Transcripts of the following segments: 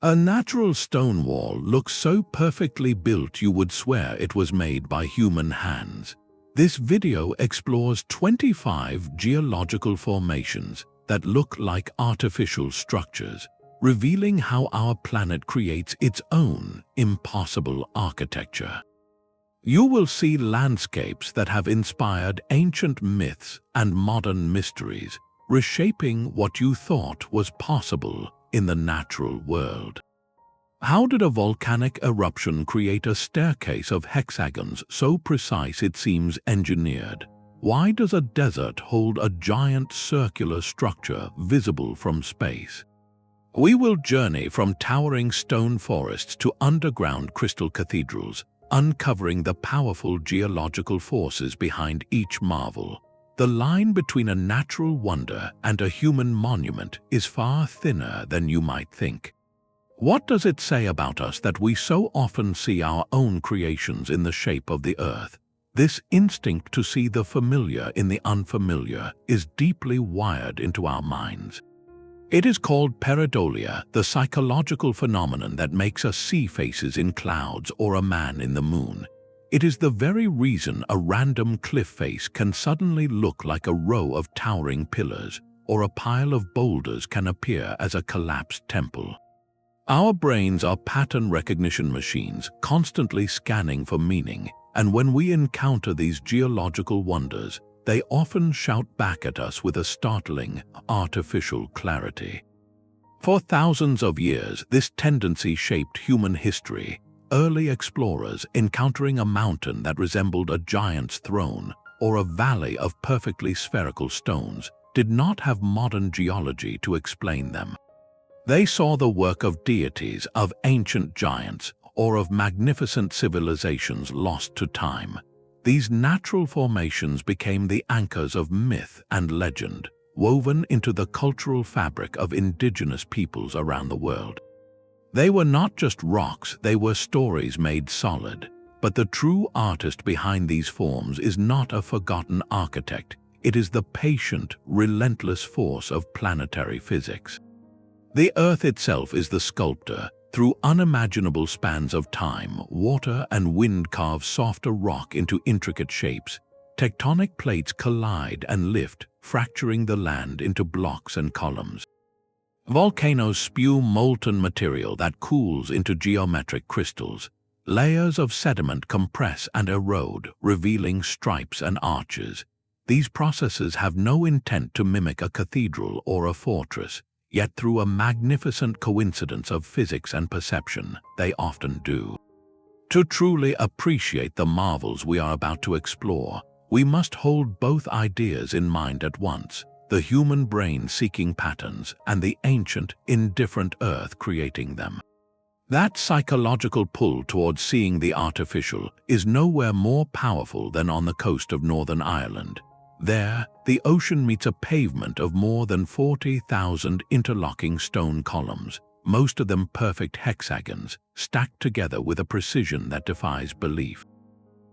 A natural stone wall looks so perfectly built you would swear it was made by human hands. This video explores 25 geological formations that look like artificial structures, revealing how our planet creates its own impossible architecture. You will see landscapes that have inspired ancient myths and modern mysteries, reshaping what you thought was possible in the natural world. How did a volcanic eruption create a staircase of hexagons so precise it seems engineered? Why does a desert hold a giant circular structure visible from space? We will journey from towering stone forests to underground crystal cathedrals, uncovering the powerful geological forces behind each marvel. The line between a natural wonder and a human monument is far thinner than you might think. What does it say about us that we so often see our own creations in the shape of the earth? This instinct to see the familiar in the unfamiliar is deeply wired into our minds. It is called Pareidolia, the psychological phenomenon that makes us see faces in clouds or a man in the moon. It is the very reason a random cliff face can suddenly look like a row of towering pillars, or a pile of boulders can appear as a collapsed temple. Our brains are pattern recognition machines, constantly scanning for meaning, and when we encounter these geological wonders, they often shout back at us with a startling, artificial clarity. For thousands of years, this tendency shaped human history. Early explorers encountering a mountain that resembled a giant's throne or a valley of perfectly spherical stones did not have modern geology to explain them. They saw the work of deities, of ancient giants, or of magnificent civilizations lost to time. These natural formations became the anchors of myth and legend, woven into the cultural fabric of indigenous peoples around the world. They were not just rocks, they were stories made solid. But the true artist behind these forms is not a forgotten architect. It is the patient, relentless force of planetary physics. The Earth itself is the sculptor. Through unimaginable spans of time, water and wind carve softer rock into intricate shapes. Tectonic plates collide and lift, fracturing the land into blocks and columns. Volcanoes spew molten material that cools into geometric crystals. Layers of sediment compress and erode, revealing stripes and arches. These processes have no intent to mimic a cathedral or a fortress, yet through a magnificent coincidence of physics and perception, they often do. To truly appreciate the marvels we are about to explore, we must hold both ideas in mind at once. The human brain seeking patterns, and the ancient, indifferent earth creating them. That psychological pull towards seeing the artificial is nowhere more powerful than on the coast of Northern Ireland. There, the ocean meets a pavement of more than 40,000 interlocking stone columns, most of them perfect hexagons, stacked together with a precision that defies belief.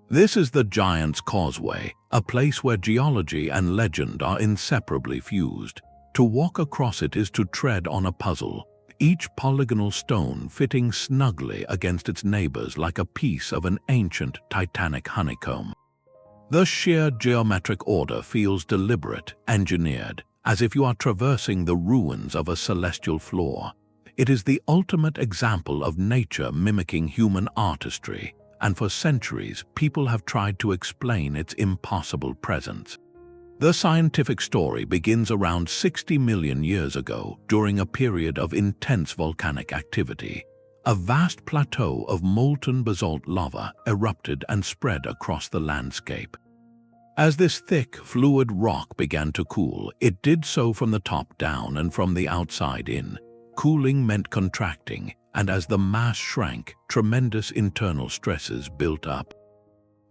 This is the Giant's Causeway, a place where geology and legend are inseparably fused. To walk across it is to tread on a puzzle, each polygonal stone fitting snugly against its neighbors like a piece of an ancient titanic honeycomb. The sheer geometric order feels deliberate, engineered, as if you are traversing the ruins of a celestial floor. It is the ultimate example of nature mimicking human artistry, and for centuries, people have tried to explain its impossible presence. The scientific story begins around 60 million years ago during a period of intense volcanic activity. A vast plateau of molten basalt lava erupted and spread across the landscape. As this thick, fluid rock began to cool, it did so from the top down and from the outside in. Cooling meant contracting, and as the mass shrank, tremendous internal stresses built up.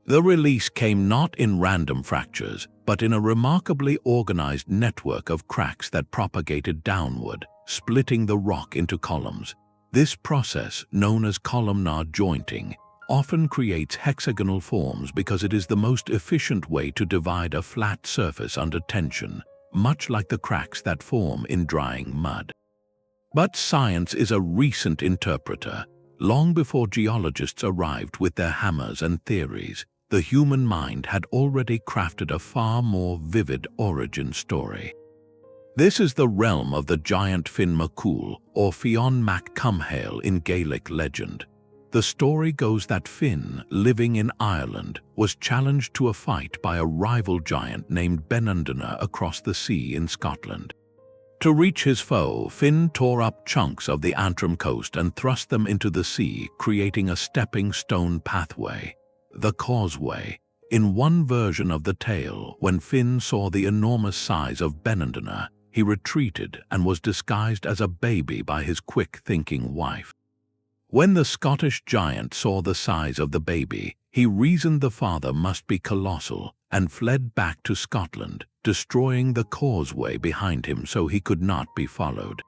The release came not in random fractures, but in a remarkably organized network of cracks that propagated downward, splitting the rock into columns. This process, known as columnar jointing, often creates hexagonal forms because it is the most efficient way to divide a flat surface under tension, much like the cracks that form in drying mud. But science is a recent interpreter. Long before geologists arrived with their hammers and theories, the human mind had already crafted a far more vivid origin story. This is the realm of the giant Finn McCool, or Fionn Mac Cumhale in Gaelic legend. The story goes that Finn, living in Ireland, was challenged to a fight by a rival giant named Benandana across the sea in Scotland. To reach his foe, Finn tore up chunks of the Antrim coast and thrust them into the sea, creating a stepping stone pathway, the Causeway. In one version of the tale, when Finn saw the enormous size of Benandana, he retreated and was disguised as a baby by his quick-thinking wife. When the Scottish giant saw the size of the baby, he reasoned the father must be colossal and fled back to Scotland, destroying the causeway behind him so he could not be followed.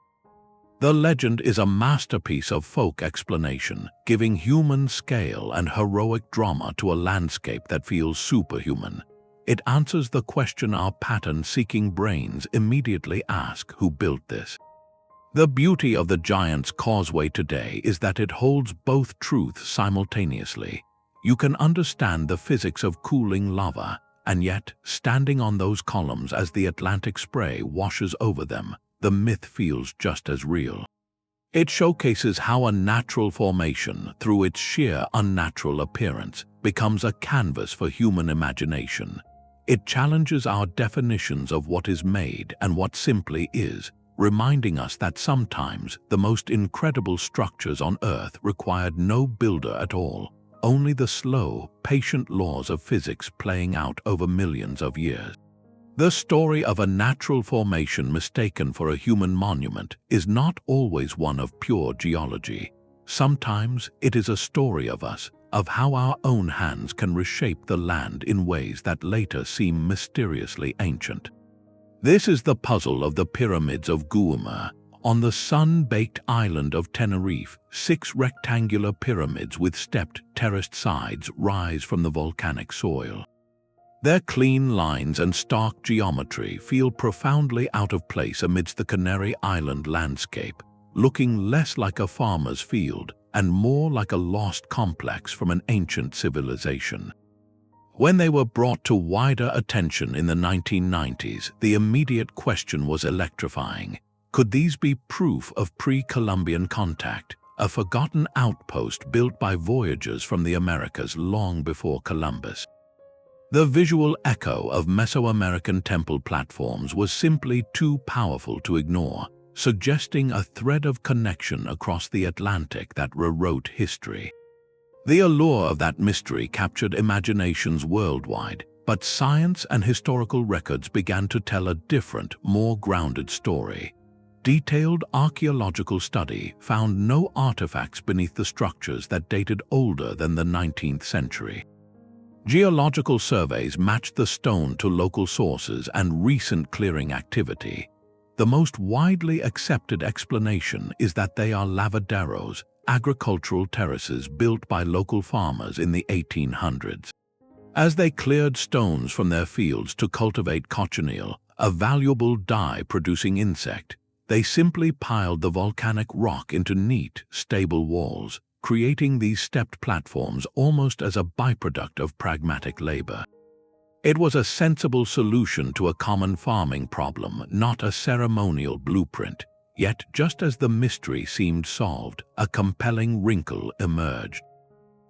The legend is a masterpiece of folk explanation, giving human scale and heroic drama to a landscape that feels superhuman. It answers the question our pattern-seeking brains immediately ask: who built this? The beauty of the giant's causeway today is that it holds both truths simultaneously. You can understand the physics of cooling lava, and yet, standing on those columns as the Atlantic spray washes over them, the myth feels just as real. It showcases how a natural formation, through its sheer unnatural appearance, becomes a canvas for human imagination. It challenges our definitions of what is made and what simply is, reminding us that sometimes the most incredible structures on Earth required no builder at all, only the slow, patient laws of physics playing out over millions of years. The story of a natural formation mistaken for a human monument is not always one of pure geology. Sometimes it is a story of us, of how our own hands can reshape the land in ways that later seem mysteriously ancient. This is the puzzle of the Pyramids of Güímar. On the sun-baked island of Tenerife, 6 rectangular pyramids with stepped, terraced sides rise from the volcanic soil. Their clean lines and stark geometry feel profoundly out of place amidst the Canary Island landscape, looking less like a farmer's field and more like a lost complex from an ancient civilization. When they were brought to wider attention in the 1990s, the immediate question was electrifying. Could these be proof of pre-Columbian contact, a forgotten outpost built by voyagers from the Americas long before Columbus? The visual echo of Mesoamerican temple platforms was simply too powerful to ignore, suggesting a thread of connection across the Atlantic that rewrote history. The allure of that mystery captured imaginations worldwide, but science and historical records began to tell a different, more grounded story. Detailed archaeological study found no artifacts beneath the structures that dated older than the 19th century. Geological surveys matched the stone to local sources and recent clearing activity. The most widely accepted explanation is that they are lavaderos, agricultural terraces built by local farmers in the 1800s. As they cleared stones from their fields to cultivate cochineal, a valuable dye-producing insect, they simply piled the volcanic rock into neat, stable walls, creating these stepped platforms almost as a byproduct of pragmatic labor. It was a sensible solution to a common farming problem, not a ceremonial blueprint. Yet, just as the mystery seemed solved, a compelling wrinkle emerged.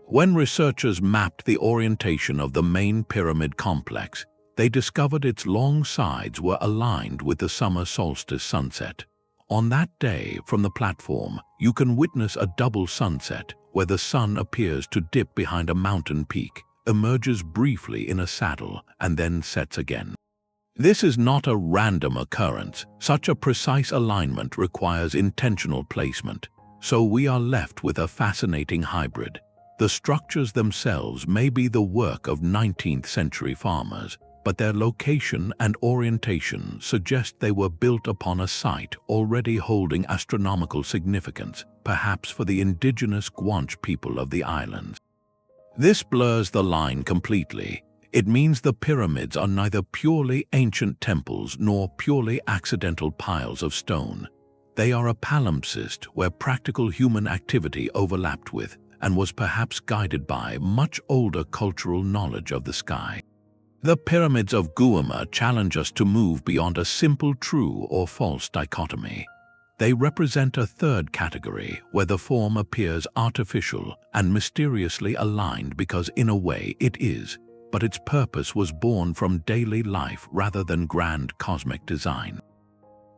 When researchers mapped the orientation of the main pyramid complex, they discovered its long sides were aligned with the summer solstice sunset. On that day, from the platform, you can witness a double sunset where the sun appears to dip behind a mountain peak, emerges briefly in a saddle, and then sets again. This is not a random occurrence. Such a precise alignment requires intentional placement, so we are left with a fascinating hybrid. The structures themselves may be the work of 19th century farmers, but their location and orientation suggest they were built upon a site already holding astronomical significance, perhaps for the indigenous Guanche people of the islands. This blurs the line completely. It means the pyramids are neither purely ancient temples nor purely accidental piles of stone. They are a palimpsest where practical human activity overlapped with and was perhaps guided by much older cultural knowledge of the sky. The Pyramids of Güímar challenge us to move beyond a simple true or false dichotomy. They represent a third category where the form appears artificial and mysteriously aligned because in a way it is, but its purpose was born from daily life rather than grand cosmic design.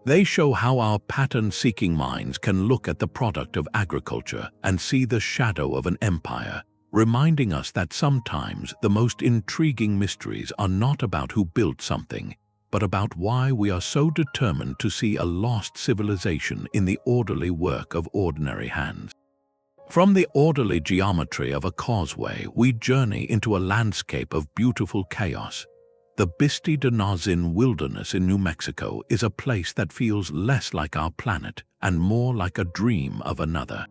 They show how our pattern-seeking minds can look at the product of agriculture and see the shadow of an empire, reminding us that sometimes the most intriguing mysteries are not about who built something, but about why we are so determined to see a lost civilization in the orderly work of ordinary hands. From the orderly geometry of a causeway, we journey into a landscape of beautiful chaos. The Bisti de Nazin wilderness in New Mexico is a place that feels less like our planet and more like a dream of another.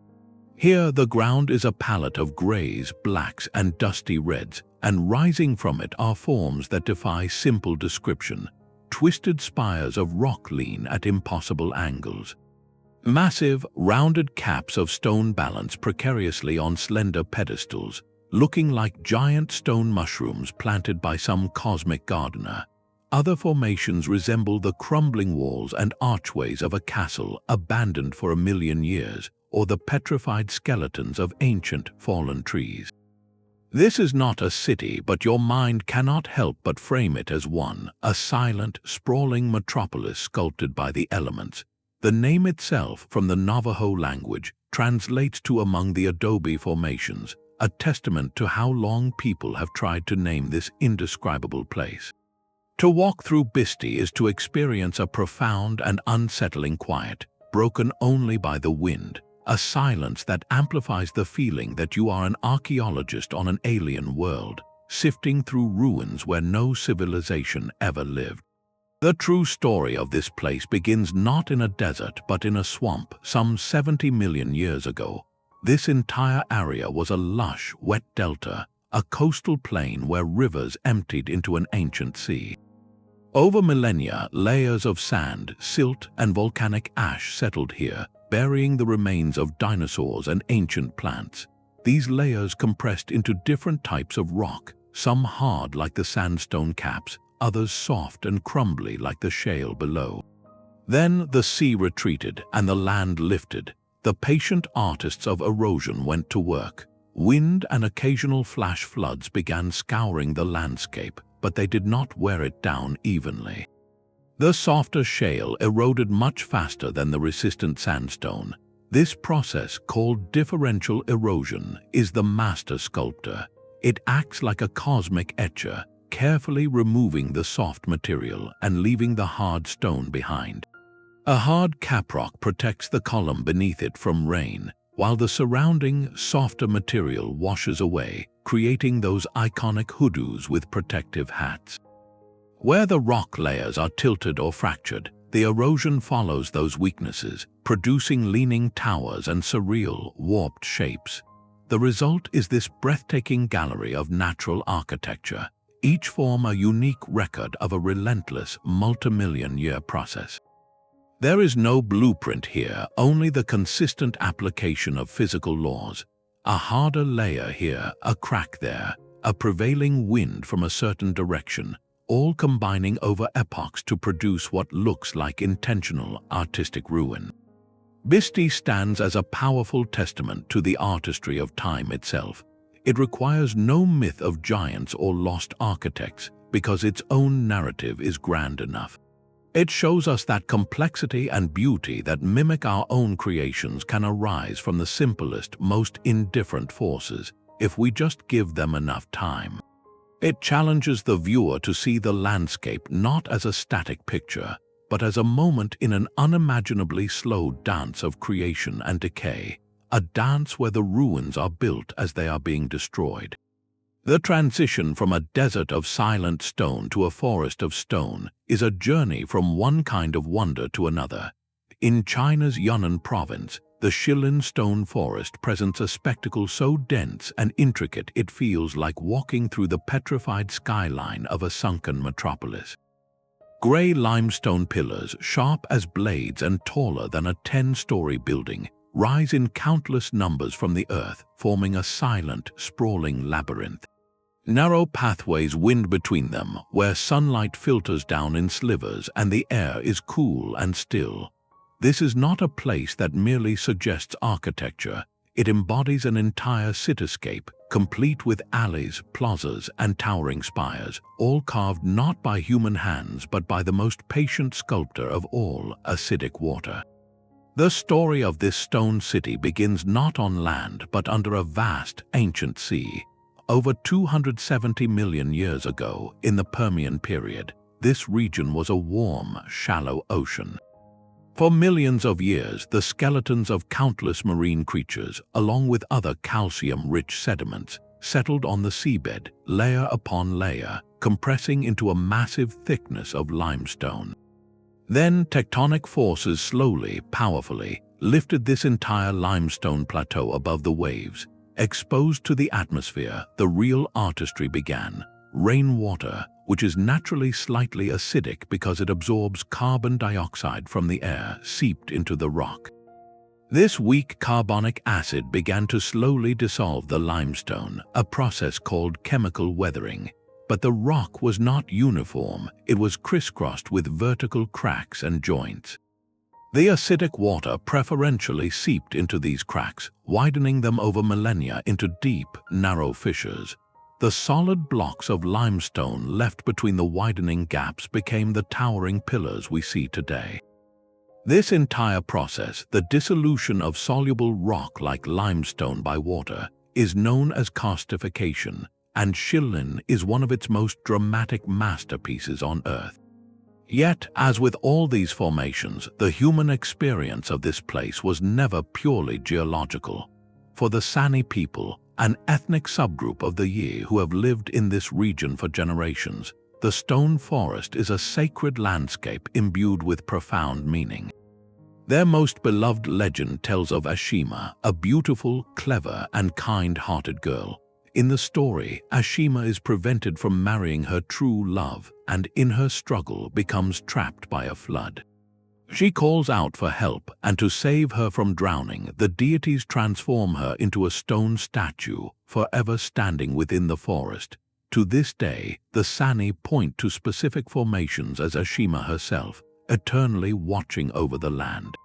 Here, the ground is a palette of grays, blacks, and dusty reds, and rising from it are forms that defy simple description. Twisted spires of rock lean at impossible angles. Massive, rounded caps of stone balance precariously on slender pedestals, looking like giant stone mushrooms planted by some cosmic gardener. Other formations resemble the crumbling walls and archways of a castle abandoned for 1,000,000 years, or the petrified skeletons of ancient fallen trees. This is not a city, but your mind cannot help but frame it as one, a silent, sprawling metropolis sculpted by the elements. The name itself, from the Navajo language, translates to among the adobe formations, a testament to how long people have tried to name this indescribable place. To walk through Bisti is to experience a profound and unsettling quiet, broken only by the wind, a silence that amplifies the feeling that you are an archaeologist on an alien world, sifting through ruins where no civilization ever lived. The true story of this place begins not in a desert but in a swamp some 70 million years ago. This entire area was a lush, wet delta, a coastal plain where rivers emptied into an ancient sea. Over millennia, layers of sand, silt, and volcanic ash settled here, burying the remains of dinosaurs and ancient plants. These layers compressed into different types of rock, some hard like the sandstone caps, others soft and crumbly like the shale below. Then the sea retreated and the land lifted. The patient artists of erosion went to work. Wind and occasional flash floods began scouring the landscape, but they did not wear it down evenly. The softer shale eroded much faster than the resistant sandstone. This process, called differential erosion, is the master sculptor. It acts like a cosmic etcher, carefully removing the soft material and leaving the hard stone behind. A hard caprock protects the column beneath it from rain, while the surrounding, softer material washes away, creating those iconic hoodoos with protective hats. Where the rock layers are tilted or fractured, the erosion follows those weaknesses, producing leaning towers and surreal, warped shapes. The result is this breathtaking gallery of natural architecture, each form a unique record of a relentless, multi-million-year process. There is no blueprint here, only the consistent application of physical laws. A harder layer here, a crack there, a prevailing wind from a certain direction, all combining over epochs to produce what looks like intentional artistic ruin. Bisti stands as a powerful testament to the artistry of time itself. It requires no myth of giants or lost architects because its own narrative is grand enough. It shows us that complexity and beauty that mimic our own creations can arise from the simplest, most indifferent forces if we just give them enough time. It challenges the viewer to see the landscape not as a static picture, but as a moment in an unimaginably slow dance of creation and decay, a dance where the ruins are built as they are being destroyed. The transition from a desert of silent stone to a forest of stone is a journey from one kind of wonder to another. In China's Yunnan province, the Shilin stone forest presents a spectacle so dense and intricate it feels like walking through the petrified skyline of a sunken metropolis. Grey limestone pillars, sharp as blades and taller than a 10-story building, rise in countless numbers from the earth, forming a silent, sprawling labyrinth. Narrow pathways wind between them, where sunlight filters down in slivers and the air is cool and still. This is not a place that merely suggests architecture. It embodies an entire cityscape, complete with alleys, plazas, and towering spires, all carved not by human hands but by the most patient sculptor of all, acidic water. The story of this stone city begins not on land but under a vast, ancient sea. Over 270 million years ago, in the Permian period, this region was a warm, shallow ocean. For millions of years, the skeletons of countless marine creatures, along with other calcium-rich sediments, settled on the seabed, layer upon layer, compressing into a massive thickness of limestone. Then tectonic forces slowly, powerfully, lifted this entire limestone plateau above the waves. Exposed to the atmosphere, the real artistry began. Rainwater, which is naturally slightly acidic because it absorbs carbon dioxide from the air, seeped into the rock. This weak carbonic acid began to slowly dissolve the limestone, a process called chemical weathering. But the rock was not uniform, it was crisscrossed with vertical cracks and joints. The acidic water preferentially seeped into these cracks, widening them over millennia into deep, narrow fissures. The solid blocks of limestone left between the widening gaps became the towering pillars we see today. This entire process, the dissolution of soluble rock like limestone by water, is known as karstification, and Shilin is one of its most dramatic masterpieces on Earth. Yet, as with all these formations, the human experience of this place was never purely geological. For the Sani people, an ethnic subgroup of the Yi who have lived in this region for generations, the stone forest is a sacred landscape imbued with profound meaning. Their most beloved legend tells of Ashima, a beautiful, clever, and kind-hearted girl. In the story, Ashima is prevented from marrying her true love and in her struggle becomes trapped by a flood. She calls out for help, and to save her from drowning, the deities transform her into a stone statue, forever standing within the forest. To this day, the Sani point to specific formations as Ashima herself, eternally watching over the land.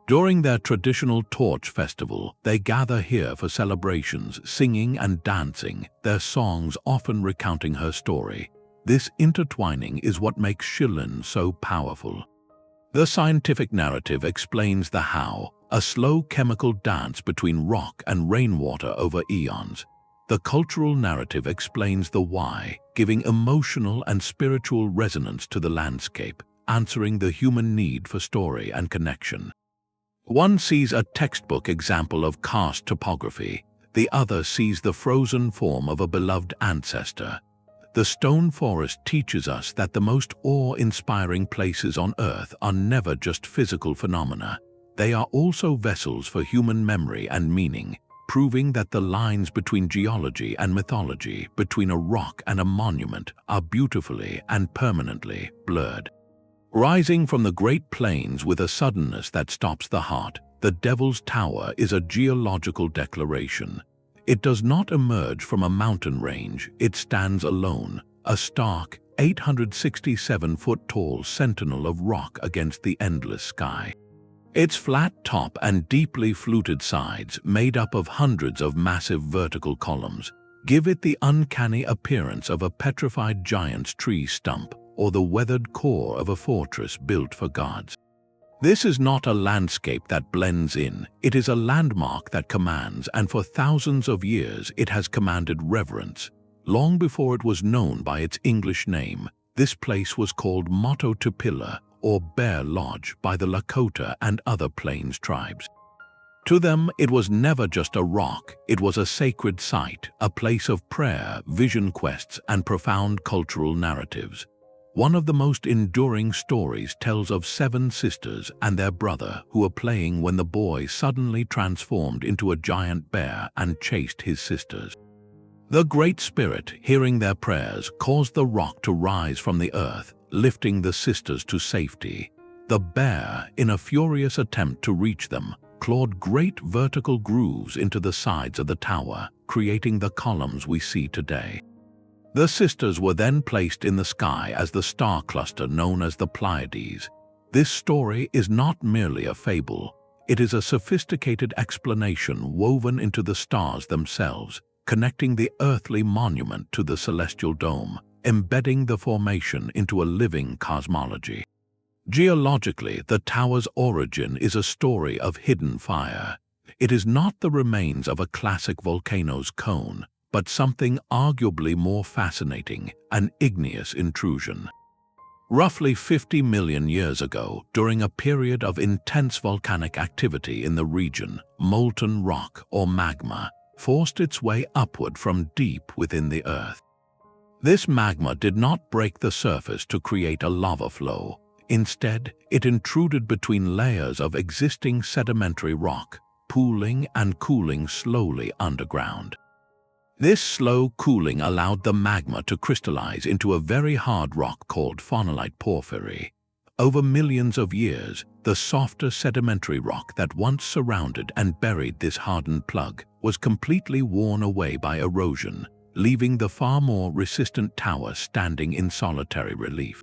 During their traditional torch festival, they gather here for celebrations, singing and dancing, their songs often recounting her story. This intertwining is what makes Shilin so powerful. The scientific narrative explains the how, a slow chemical dance between rock and rainwater over eons. The cultural narrative explains the why, giving emotional and spiritual resonance to the landscape, answering the human need for story and connection. One sees a textbook example of karst topography, the other sees the frozen form of a beloved ancestor. The stone forest teaches us that the most awe-inspiring places on Earth are never just physical phenomena. They are also vessels for human memory and meaning, proving that the lines between geology and mythology, between a rock and a monument, are beautifully and permanently blurred. Rising from the Great Plains with a suddenness that stops the heart, the Devil's Tower is a geological declaration. It does not emerge from a mountain range, it stands alone, a stark, 867-foot-tall sentinel of rock against the endless sky. Its flat top and deeply fluted sides, made up of hundreds of massive vertical columns, give it the uncanny appearance of a petrified giant's tree stump or the weathered core of a fortress built for gods. This is not a landscape that blends in, it is a landmark that commands, and for thousands of years it has commanded reverence. Long before it was known by its English name, this place was called Moto Tupila, or Bear Lodge, by the Lakota and other Plains tribes. To them, it was never just a rock, it was a sacred site, a place of prayer, vision quests, and profound cultural narratives. One of the most enduring stories tells of 7 sisters and their brother who were playing when the boy suddenly transformed into a giant bear and chased his sisters. The Great Spirit, hearing their prayers, caused the rock to rise from the earth, lifting the sisters to safety. The bear, in a furious attempt to reach them, clawed great vertical grooves into the sides of the tower, creating the columns we see today. The sisters were then placed in the sky as the star cluster known as the Pleiades. This story is not merely a fable. It is a sophisticated explanation woven into the stars themselves, connecting the earthly monument to the celestial dome, embedding the formation into a living cosmology. Geologically, the tower's origin is a story of hidden fire. It is not the remains of a classic volcano's cone, but something arguably more fascinating, an igneous intrusion. Roughly 50 million years ago, during a period of intense volcanic activity in the region, molten rock or magma forced its way upward from deep within the earth. This magma did not break the surface to create a lava flow. Instead, it intruded between layers of existing sedimentary rock, pooling and cooling slowly underground. This slow cooling allowed the magma to crystallize into a very hard rock called phonolite porphyry. Over millions of years, the softer sedimentary rock that once surrounded and buried this hardened plug was completely worn away by erosion, leaving the far more resistant tower standing in solitary relief.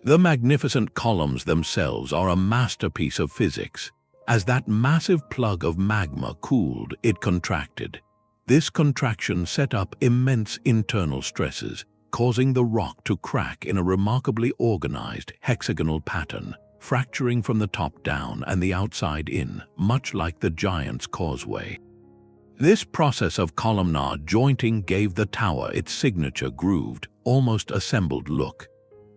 The magnificent columns themselves are a masterpiece of physics. As that massive plug of magma cooled, it contracted. This contraction set up immense internal stresses, causing the rock to crack in a remarkably organized hexagonal pattern, fracturing from the top down and the outside in, much like the giant's Causeway. This process of columnar jointing gave the tower its signature grooved, almost assembled look.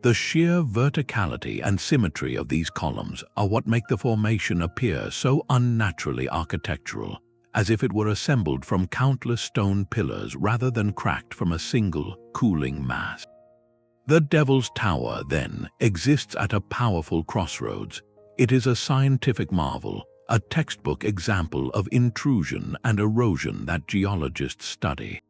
The sheer verticality and symmetry of these columns are what make the formation appear so unnaturally architectural, as if it were assembled from countless stone pillars rather than cracked from a single, cooling mass. The Devil's Tower, then, exists at a powerful crossroads. It is a scientific marvel, a textbook example of intrusion and erosion that geologists study.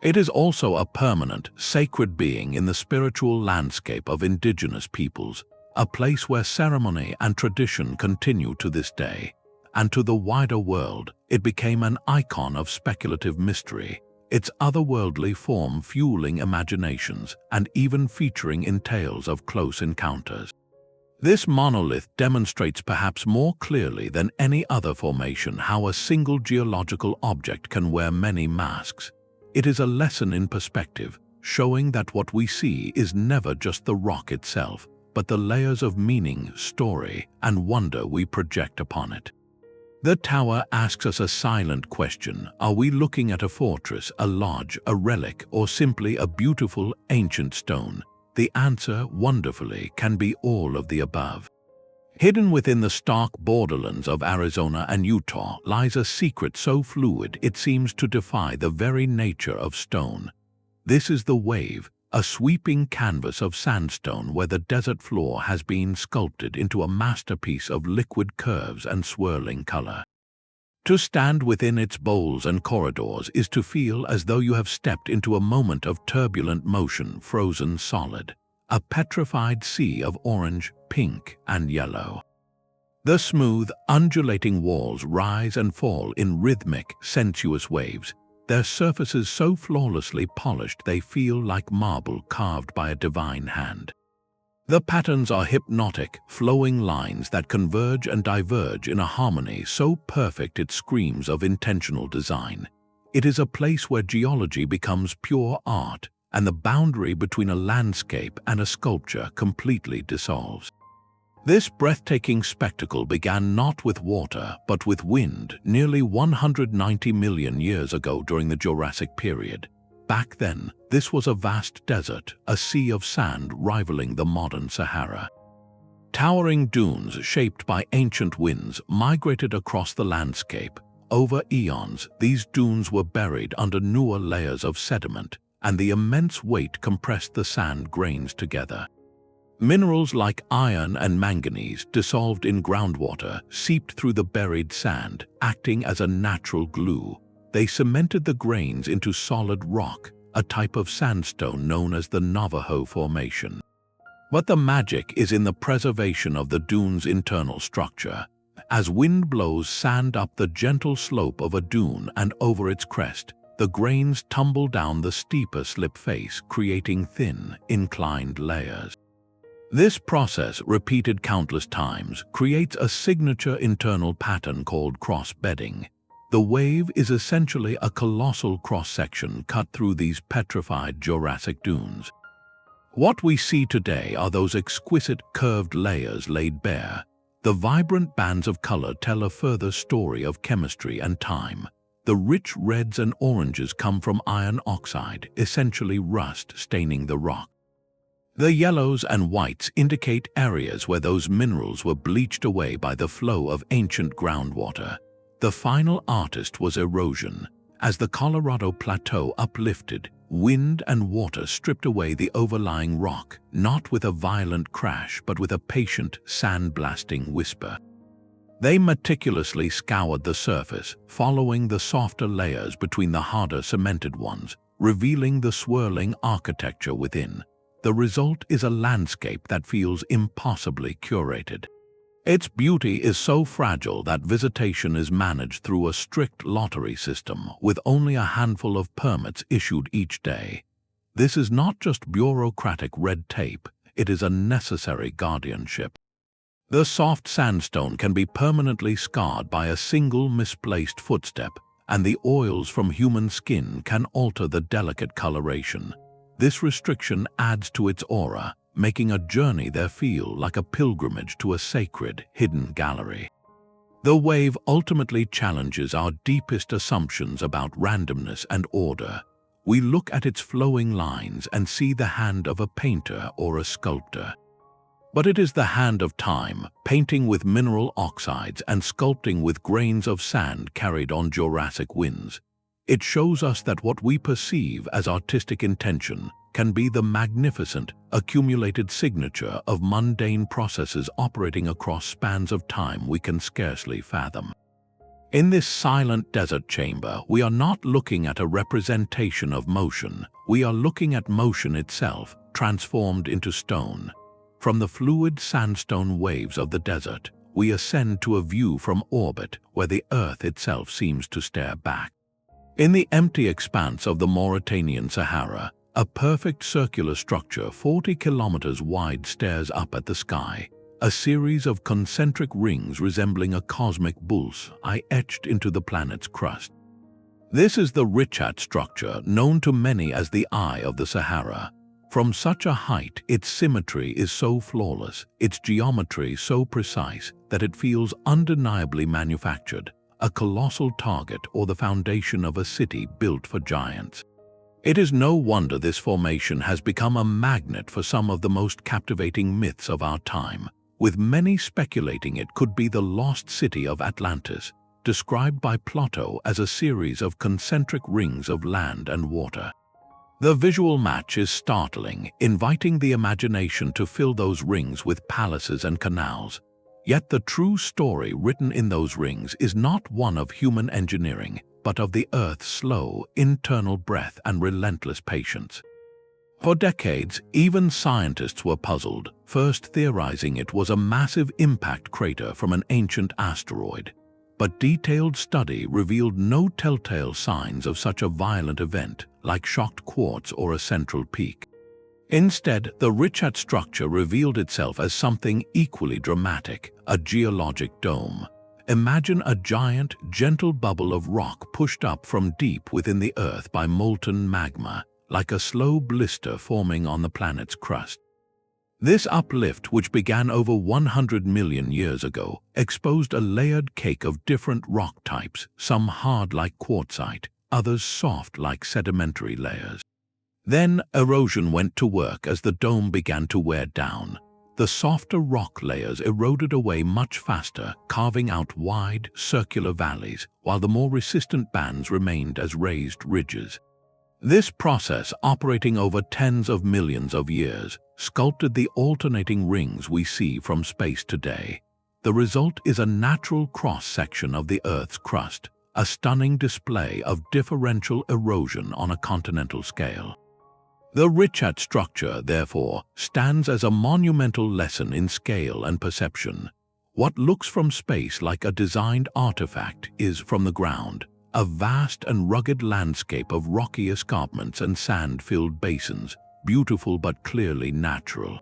It is also a permanent, sacred being in the spiritual landscape of indigenous peoples, a place where ceremony and tradition continue to this day. And to the wider world, it became an icon of speculative mystery, its otherworldly form fueling imaginations and even featuring in tales of close encounters. This monolith demonstrates perhaps more clearly than any other formation how a single geological object can wear many masks. It is a lesson in perspective, showing that what we see is never just the rock itself, but the layers of meaning, story, and wonder we project upon it. The tower asks us a silent question. Are we looking at a fortress, a lodge, a relic, or simply a beautiful, ancient stone? The answer, wonderfully, can be all of the above. Hidden within the stark borderlands of Arizona and Utah lies a secret so fluid it seems to defy the very nature of stone. This is the wave, a sweeping canvas of sandstone where the desert floor has been sculpted into a masterpiece of liquid curves and swirling color. To stand within its bowls and corridors is to feel as though you have stepped into a moment of turbulent motion frozen solid, a petrified sea of orange, pink, and yellow. The smooth, undulating walls rise and fall in rhythmic, sensuous waves, their surfaces so flawlessly polished they feel like marble carved by a divine hand. The patterns are hypnotic, flowing lines that converge and diverge in a harmony so perfect it screams of intentional design. It is a place where geology becomes pure art, and the boundary between a landscape and a sculpture completely dissolves. This breathtaking spectacle began not with water, but with wind, nearly 190 million years ago during the Jurassic period. Back then, this was a vast desert, a sea of sand rivaling the modern Sahara. Towering dunes shaped by ancient winds migrated across the landscape. Over eons, these dunes were buried under newer layers of sediment, and the immense weight compressed the sand grains together. Minerals like iron and manganese, dissolved in groundwater, seeped through the buried sand, acting as a natural glue. They cemented the grains into solid rock, a type of sandstone known as the Navajo Formation. But the magic is in the preservation of the dune's internal structure. As wind blows sand up the gentle slope of a dune and over its crest, the grains tumble down the steeper slip face, creating thin, inclined layers. This process, repeated countless times, creates a signature internal pattern called cross-bedding. The wave is essentially a colossal cross-section cut through these petrified Jurassic dunes. What we see today are those exquisite curved layers laid bare. The vibrant bands of color tell a further story of chemistry and time. The rich reds and oranges come from iron oxide, essentially rust staining the rock. The yellows and whites indicate areas where those minerals were bleached away by the flow of ancient groundwater. The final artist was erosion. As the Colorado Plateau uplifted, wind and water stripped away the overlying rock, not with a violent crash but with a patient, sandblasting whisper. They meticulously scoured the surface, following the softer layers between the harder cemented ones, revealing the swirling architecture within. The result is a landscape that feels impossibly curated. Its beauty is so fragile that visitation is managed through a strict lottery system, with only a handful of permits issued each day. This is not just bureaucratic red tape, it is a necessary guardianship. The soft sandstone can be permanently scarred by a single misplaced footstep, and the oils from human skin can alter the delicate coloration. This restriction adds to its aura, making a journey there feel like a pilgrimage to a sacred, hidden gallery. The wave ultimately challenges our deepest assumptions about randomness and order. We look at its flowing lines and see the hand of a painter or a sculptor. But it is the hand of time, painting with mineral oxides and sculpting with grains of sand carried on Jurassic winds. It shows us that what we perceive as artistic intention can be the magnificent, accumulated signature of mundane processes operating across spans of time we can scarcely fathom. In this silent desert chamber, we are not looking at a representation of motion. We are looking at motion itself, transformed into stone. From the fluid sandstone waves of the desert, we ascend to a view from orbit where the Earth itself seems to stare back. In the empty expanse of the Mauritanian Sahara, a perfect circular structure 40 kilometers wide stares up at the sky, a series of concentric rings resembling a cosmic bull's-eye etched into the planet's crust. This is the Richat Structure, known to many as the Eye of the Sahara. From such a height, its symmetry is so flawless, its geometry so precise, that it feels undeniably manufactured, a colossal target or the foundation of a city built for giants. It is no wonder this formation has become a magnet for some of the most captivating myths of our time, with many speculating it could be the lost city of Atlantis, described by Plato as a series of concentric rings of land and water. The visual match is startling, inviting the imagination to fill those rings with palaces and canals. Yet the true story written in those rings is not one of human engineering, but of the Earth's slow, internal breath and relentless patience. For decades, even scientists were puzzled, first theorizing it was a massive impact crater from an ancient asteroid. But detailed study revealed no telltale signs of such a violent event, like shocked quartz or a central peak. Instead, the Richat Structure revealed itself as something equally dramatic, a geologic dome. Imagine a giant, gentle bubble of rock pushed up from deep within the Earth by molten magma, like a slow blister forming on the planet's crust. This uplift, which began over 100 million years ago, exposed a layered cake of different rock types, some hard like quartzite, others soft like sedimentary layers. Then erosion went to work as the dome began to wear down. The softer rock layers eroded away much faster, carving out wide, circular valleys, while the more resistant bands remained as raised ridges. This process, operating over tens of millions of years, sculpted the alternating rings we see from space today. The result is a natural cross-section of the Earth's crust, a stunning display of differential erosion on a continental scale. The Richat structure, therefore, stands as a monumental lesson in scale and perception. What looks from space like a designed artifact is, from the ground, a vast and rugged landscape of rocky escarpments and sand-filled basins, beautiful but clearly natural.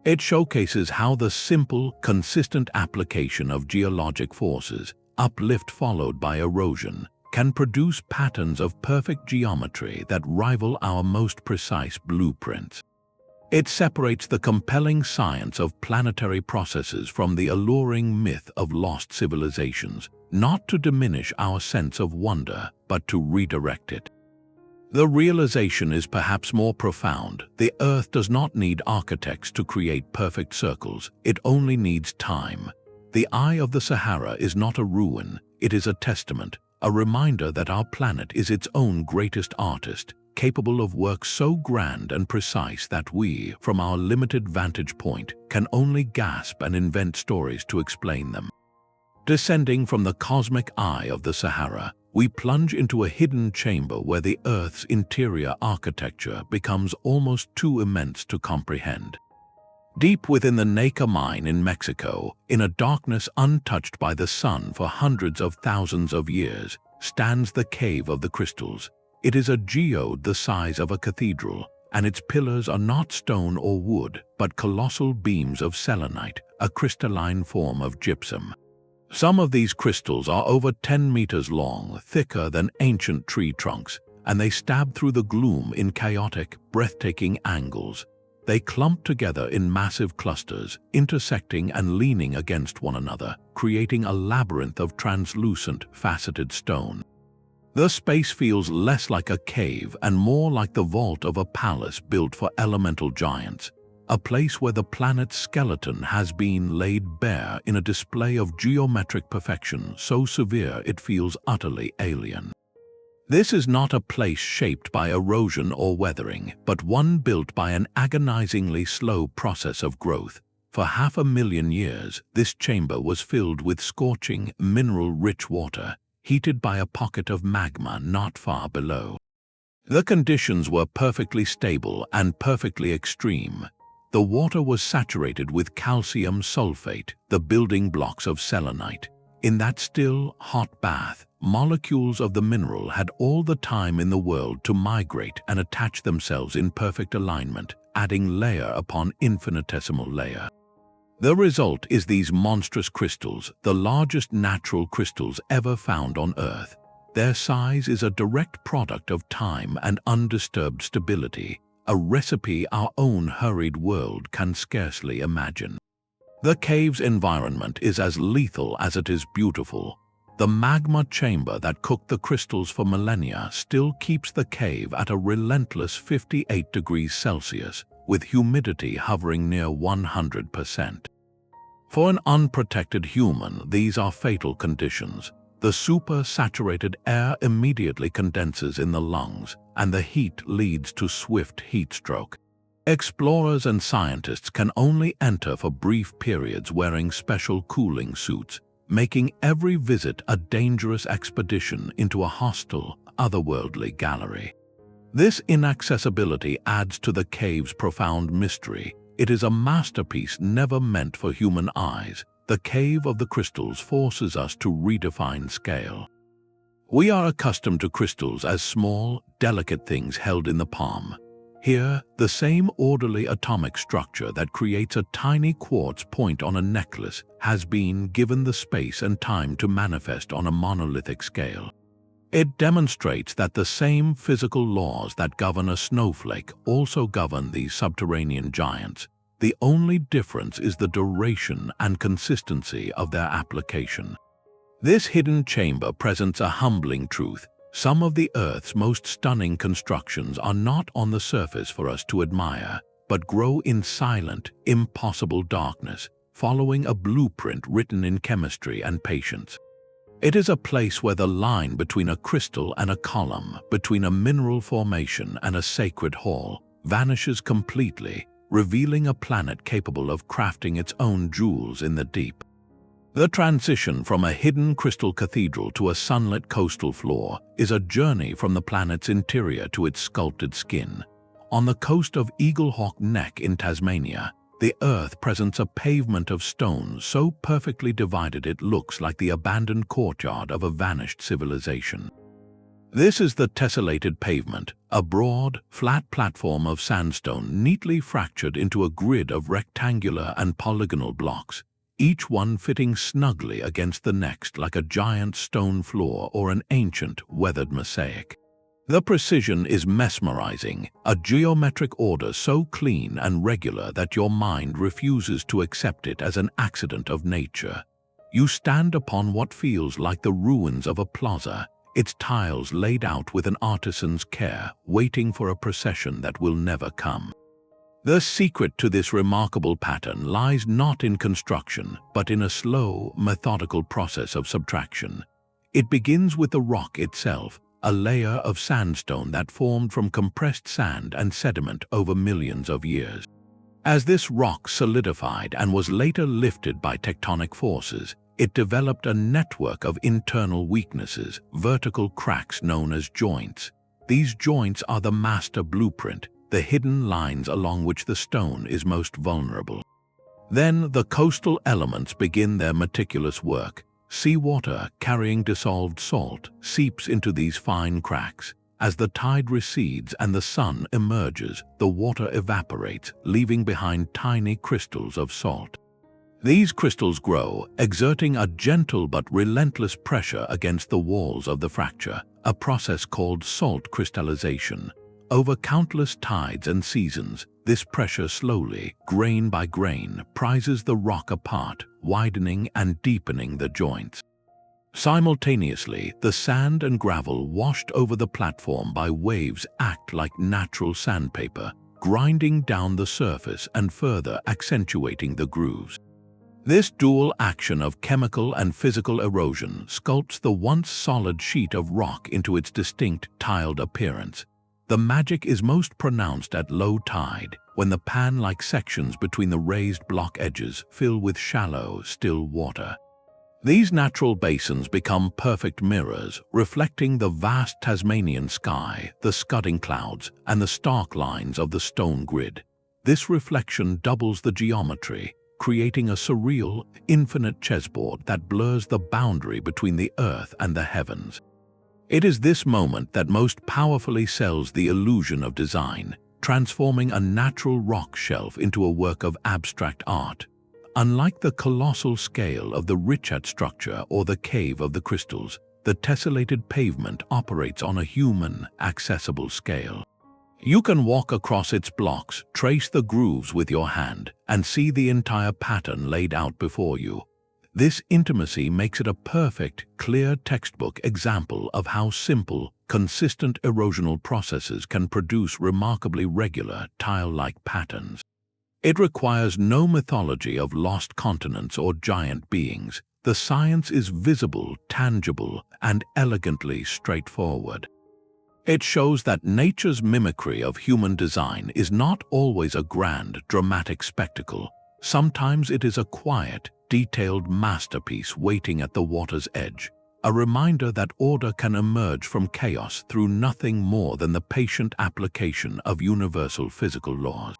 It showcases how the simple, consistent application of geologic forces, uplift followed by erosion, can produce patterns of perfect geometry that rival our most precise blueprints. It separates the compelling science of planetary processes from the alluring myth of lost civilizations, not to diminish our sense of wonder, but to redirect it. The realization is perhaps more profound. The Earth does not need architects to create perfect circles, it only needs time. The Eye of the Sahara is not a ruin, it is a testament, a reminder that our planet is its own greatest artist, capable of work so grand and precise that we, from our limited vantage point, can only gasp and invent stories to explain them. Descending from the cosmic eye of the Sahara, we plunge into a hidden chamber where the Earth's interior architecture becomes almost too immense to comprehend. Deep within the Naka mine in Mexico, in a darkness untouched by the sun for hundreds of thousands of years, stands the Cave of the Crystals. It is a geode the size of a cathedral, and its pillars are not stone or wood, but colossal beams of selenite, a crystalline form of gypsum. Some of these crystals are over 10 meters long, thicker than ancient tree trunks, and they stab through the gloom in chaotic, breathtaking angles. They clump together in massive clusters, intersecting and leaning against one another, creating a labyrinth of translucent, faceted stone. The space feels less like a cave and more like the vault of a palace built for elemental giants, a place where the planet's skeleton has been laid bare in a display of geometric perfection so severe it feels utterly alien. This is not a place shaped by erosion or weathering, but one built by an agonizingly slow process of growth. For 500,000 years, this chamber was filled with scorching, mineral-rich water, heated by a pocket of magma not far below. The conditions were perfectly stable and perfectly extreme. The water was saturated with calcium sulfate, the building blocks of selenite. In that still, hot bath, molecules of the mineral had all the time in the world to migrate and attach themselves in perfect alignment, adding layer upon infinitesimal layer. The result is these monstrous crystals, the largest natural crystals ever found on Earth. Their size is a direct product of time and undisturbed stability, a recipe our own hurried world can scarcely imagine. The cave's environment is as lethal as it is beautiful. The magma chamber that cooked the crystals for millennia still keeps the cave at a relentless 58 degrees Celsius, with humidity hovering near 100%. For an unprotected human, these are fatal conditions. The super-saturated air immediately condenses in the lungs, and the heat leads to swift heat stroke. Explorers and scientists can only enter for brief periods wearing special cooling suits, making every visit a dangerous expedition into a hostile, otherworldly gallery. This inaccessibility adds to the cave's profound mystery. It is a masterpiece never meant for human eyes. The Cave of the Crystals forces us to redefine scale. We are accustomed to crystals as small, delicate things held in the palm. Here, the same orderly atomic structure that creates a tiny quartz point on a necklace has been given the space and time to manifest on a monolithic scale. It demonstrates that the same physical laws that govern a snowflake also govern these subterranean giants. The only difference is the duration and consistency of their application. This hidden chamber presents a humbling truth. Some of the Earth's most stunning constructions are not on the surface for us to admire, but grow in silent, impossible darkness, following a blueprint written in chemistry and patience. It is a place where the line between a crystal and a column, between a mineral formation and a sacred hall, vanishes completely, revealing a planet capable of crafting its own jewels in the deep. The transition from a hidden crystal cathedral to a sunlit coastal floor is a journey from the planet's interior to its sculpted skin. On the coast of Eaglehawk Neck in Tasmania, the earth presents a pavement of stone so perfectly divided it looks like the abandoned courtyard of a vanished civilization. This is the Tessellated Pavement, a broad, flat platform of sandstone neatly fractured into a grid of rectangular and polygonal blocks, each one fitting snugly against the next like a giant stone floor or an ancient, weathered mosaic. The precision is mesmerizing, a geometric order so clean and regular that your mind refuses to accept it as an accident of nature. You stand upon what feels like the ruins of a plaza, its tiles laid out with an artisan's care, waiting for a procession that will never come. The secret to this remarkable pattern lies not in construction, but in a slow, methodical process of subtraction. It begins with the rock itself, a layer of sandstone that formed from compressed sand and sediment over millions of years. As this rock solidified and was later lifted by tectonic forces, it developed a network of internal weaknesses, vertical cracks known as joints. These joints are the master blueprint, the hidden lines along which the stone is most vulnerable. Then the coastal elements begin their meticulous work. Seawater carrying dissolved salt seeps into these fine cracks. As the tide recedes and the sun emerges, the water evaporates, leaving behind tiny crystals of salt. These crystals grow, exerting a gentle but relentless pressure against the walls of the fracture, a process called salt crystallization. Over countless tides and seasons, this pressure slowly, grain by grain, prizes the rock apart, widening and deepening the joints. Simultaneously, the sand and gravel washed over the platform by waves act like natural sandpaper, grinding down the surface and further accentuating the grooves. This dual action of chemical and physical erosion sculpts the once solid sheet of rock into its distinct tiled appearance. The magic is most pronounced at low tide, when the pan-like sections between the raised block edges fill with shallow, still water. These natural basins become perfect mirrors, reflecting the vast Tasmanian sky, the scudding clouds, and the stark lines of the stone grid. This reflection doubles the geometry, creating a surreal, infinite chessboard that blurs the boundary between the earth and the heavens. It is this moment that most powerfully sells the illusion of design, transforming a natural rock shelf into a work of abstract art. Unlike the colossal scale of the Richat Structure or the Cave of the Crystals, the Tessellated Pavement operates on a human, accessible scale. You can walk across its blocks, trace the grooves with your hand, and see the entire pattern laid out before you. This intimacy makes it a perfect, clear textbook example of how simple, consistent erosional processes can produce remarkably regular, tile-like patterns. It requires no mythology of lost continents or giant beings. The science is visible, tangible, and elegantly straightforward. It shows that nature's mimicry of human design is not always a grand, dramatic spectacle. Sometimes it is a quiet, detailed masterpiece waiting at the water's edge, a reminder that order can emerge from chaos through nothing more than the patient application of universal physical laws.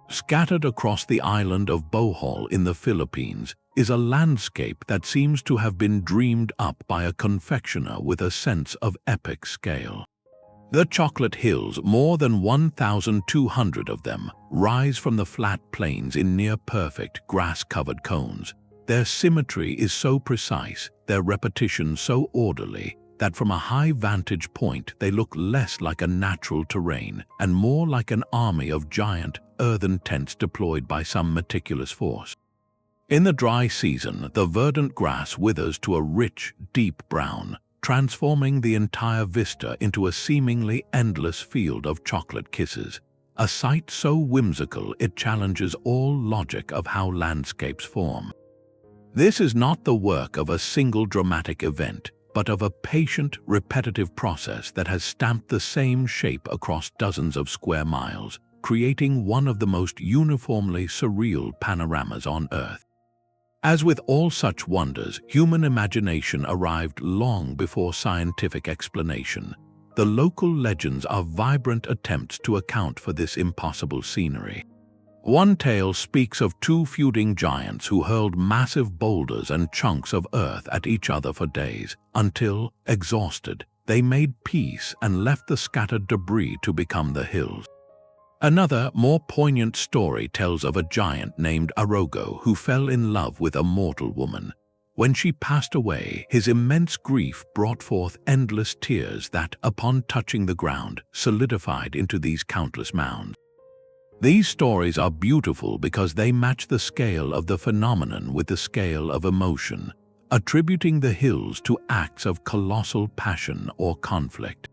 Scattered across the island of Bohol in the Philippines is a landscape that seems to have been dreamed up by a confectioner with a sense of epic scale. The Chocolate Hills, more than 1,200 of them, rise from the flat plains in near-perfect, grass-covered cones. Their symmetry is so precise, their repetition so orderly, that from a high vantage point they look less like a natural terrain and more like an army of giant, earthen tents deployed by some meticulous force. In the dry season, the verdant grass withers to a rich, deep brown, transforming the entire vista into a seemingly endless field of chocolate kisses, a sight so whimsical it challenges all logic of how landscapes form. This is not the work of a single dramatic event, but of a patient, repetitive process that has stamped the same shape across dozens of square miles, creating one of the most uniformly surreal panoramas on Earth. As with all such wonders, human imagination arrived long before scientific explanation. The the local legends are vibrant attempts to account for this impossible scenery. One tale speaks of two feuding giants who hurled massive boulders and chunks of earth at each other for days, until, exhausted, they made peace and left the scattered debris to become the hills. Another, more poignant story tells of a giant named Arogo who fell in love with a mortal woman. When she passed away, his immense grief brought forth endless tears that, upon touching the ground, solidified into these countless mounds. These stories are beautiful because they match the scale of the phenomenon with the scale of emotion, attributing the hills to acts of colossal passion or conflict.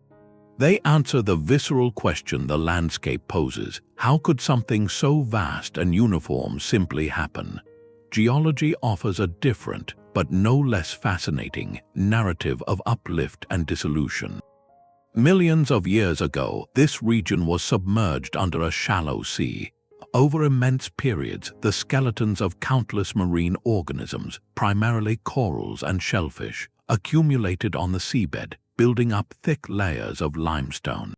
They answer the visceral question the landscape poses: how could something so vast and uniform simply happen? Geology offers a different, but no less fascinating, narrative of uplift and dissolution. Millions of years ago, this region was submerged under a shallow sea. Over immense periods, the skeletons of countless marine organisms, primarily corals and shellfish, accumulated on the seabed, building up thick layers of limestone.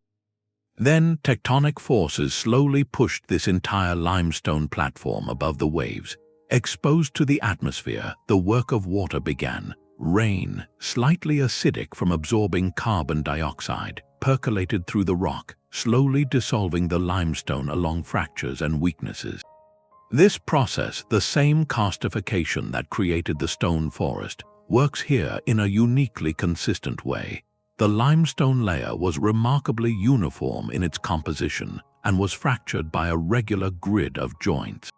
Then, tectonic forces slowly pushed this entire limestone platform above the waves. Exposed to the atmosphere, the work of water began. Rain, slightly acidic from absorbing carbon dioxide, percolated through the rock, slowly dissolving the limestone along fractures and weaknesses. This process, the same karstification that created the stone forest, works here in a uniquely consistent way. The limestone layer was remarkably uniform in its composition and was fractured by a regular grid of joints.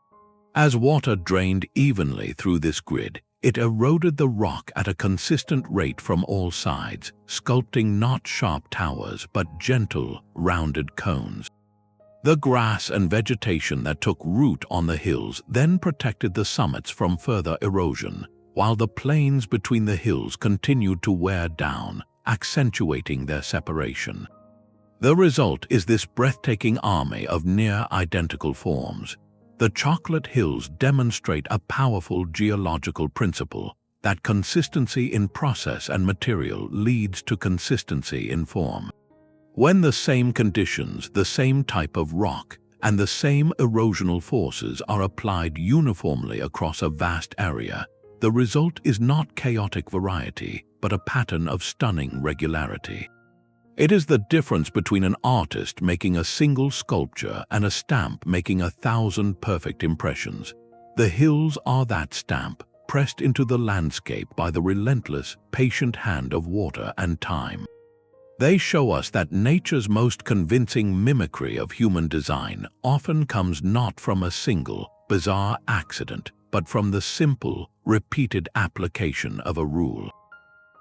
As water drained evenly through this grid, it eroded the rock at a consistent rate from all sides, sculpting not sharp towers but gentle, rounded cones. The grass and vegetation that took root on the hills then protected the summits from further erosion, while the plains between the hills continued to wear down, accentuating their separation. The result is this breathtaking army of near-identical forms. The Chocolate Hills demonstrate a powerful geological principle that consistency in process and material leads to consistency in form. When the same conditions, the same type of rock, and the same erosional forces are applied uniformly across a vast area, the result is not chaotic variety, but a pattern of stunning regularity. It is the difference between an artist making a single sculpture and a stamp making 1,000 perfect impressions. The hills are that stamp, pressed into the landscape by the relentless, patient hand of water and time. They show us that nature's most convincing mimicry of human design often comes not from a single, bizarre accident, but from the simple, repeated application of a rule.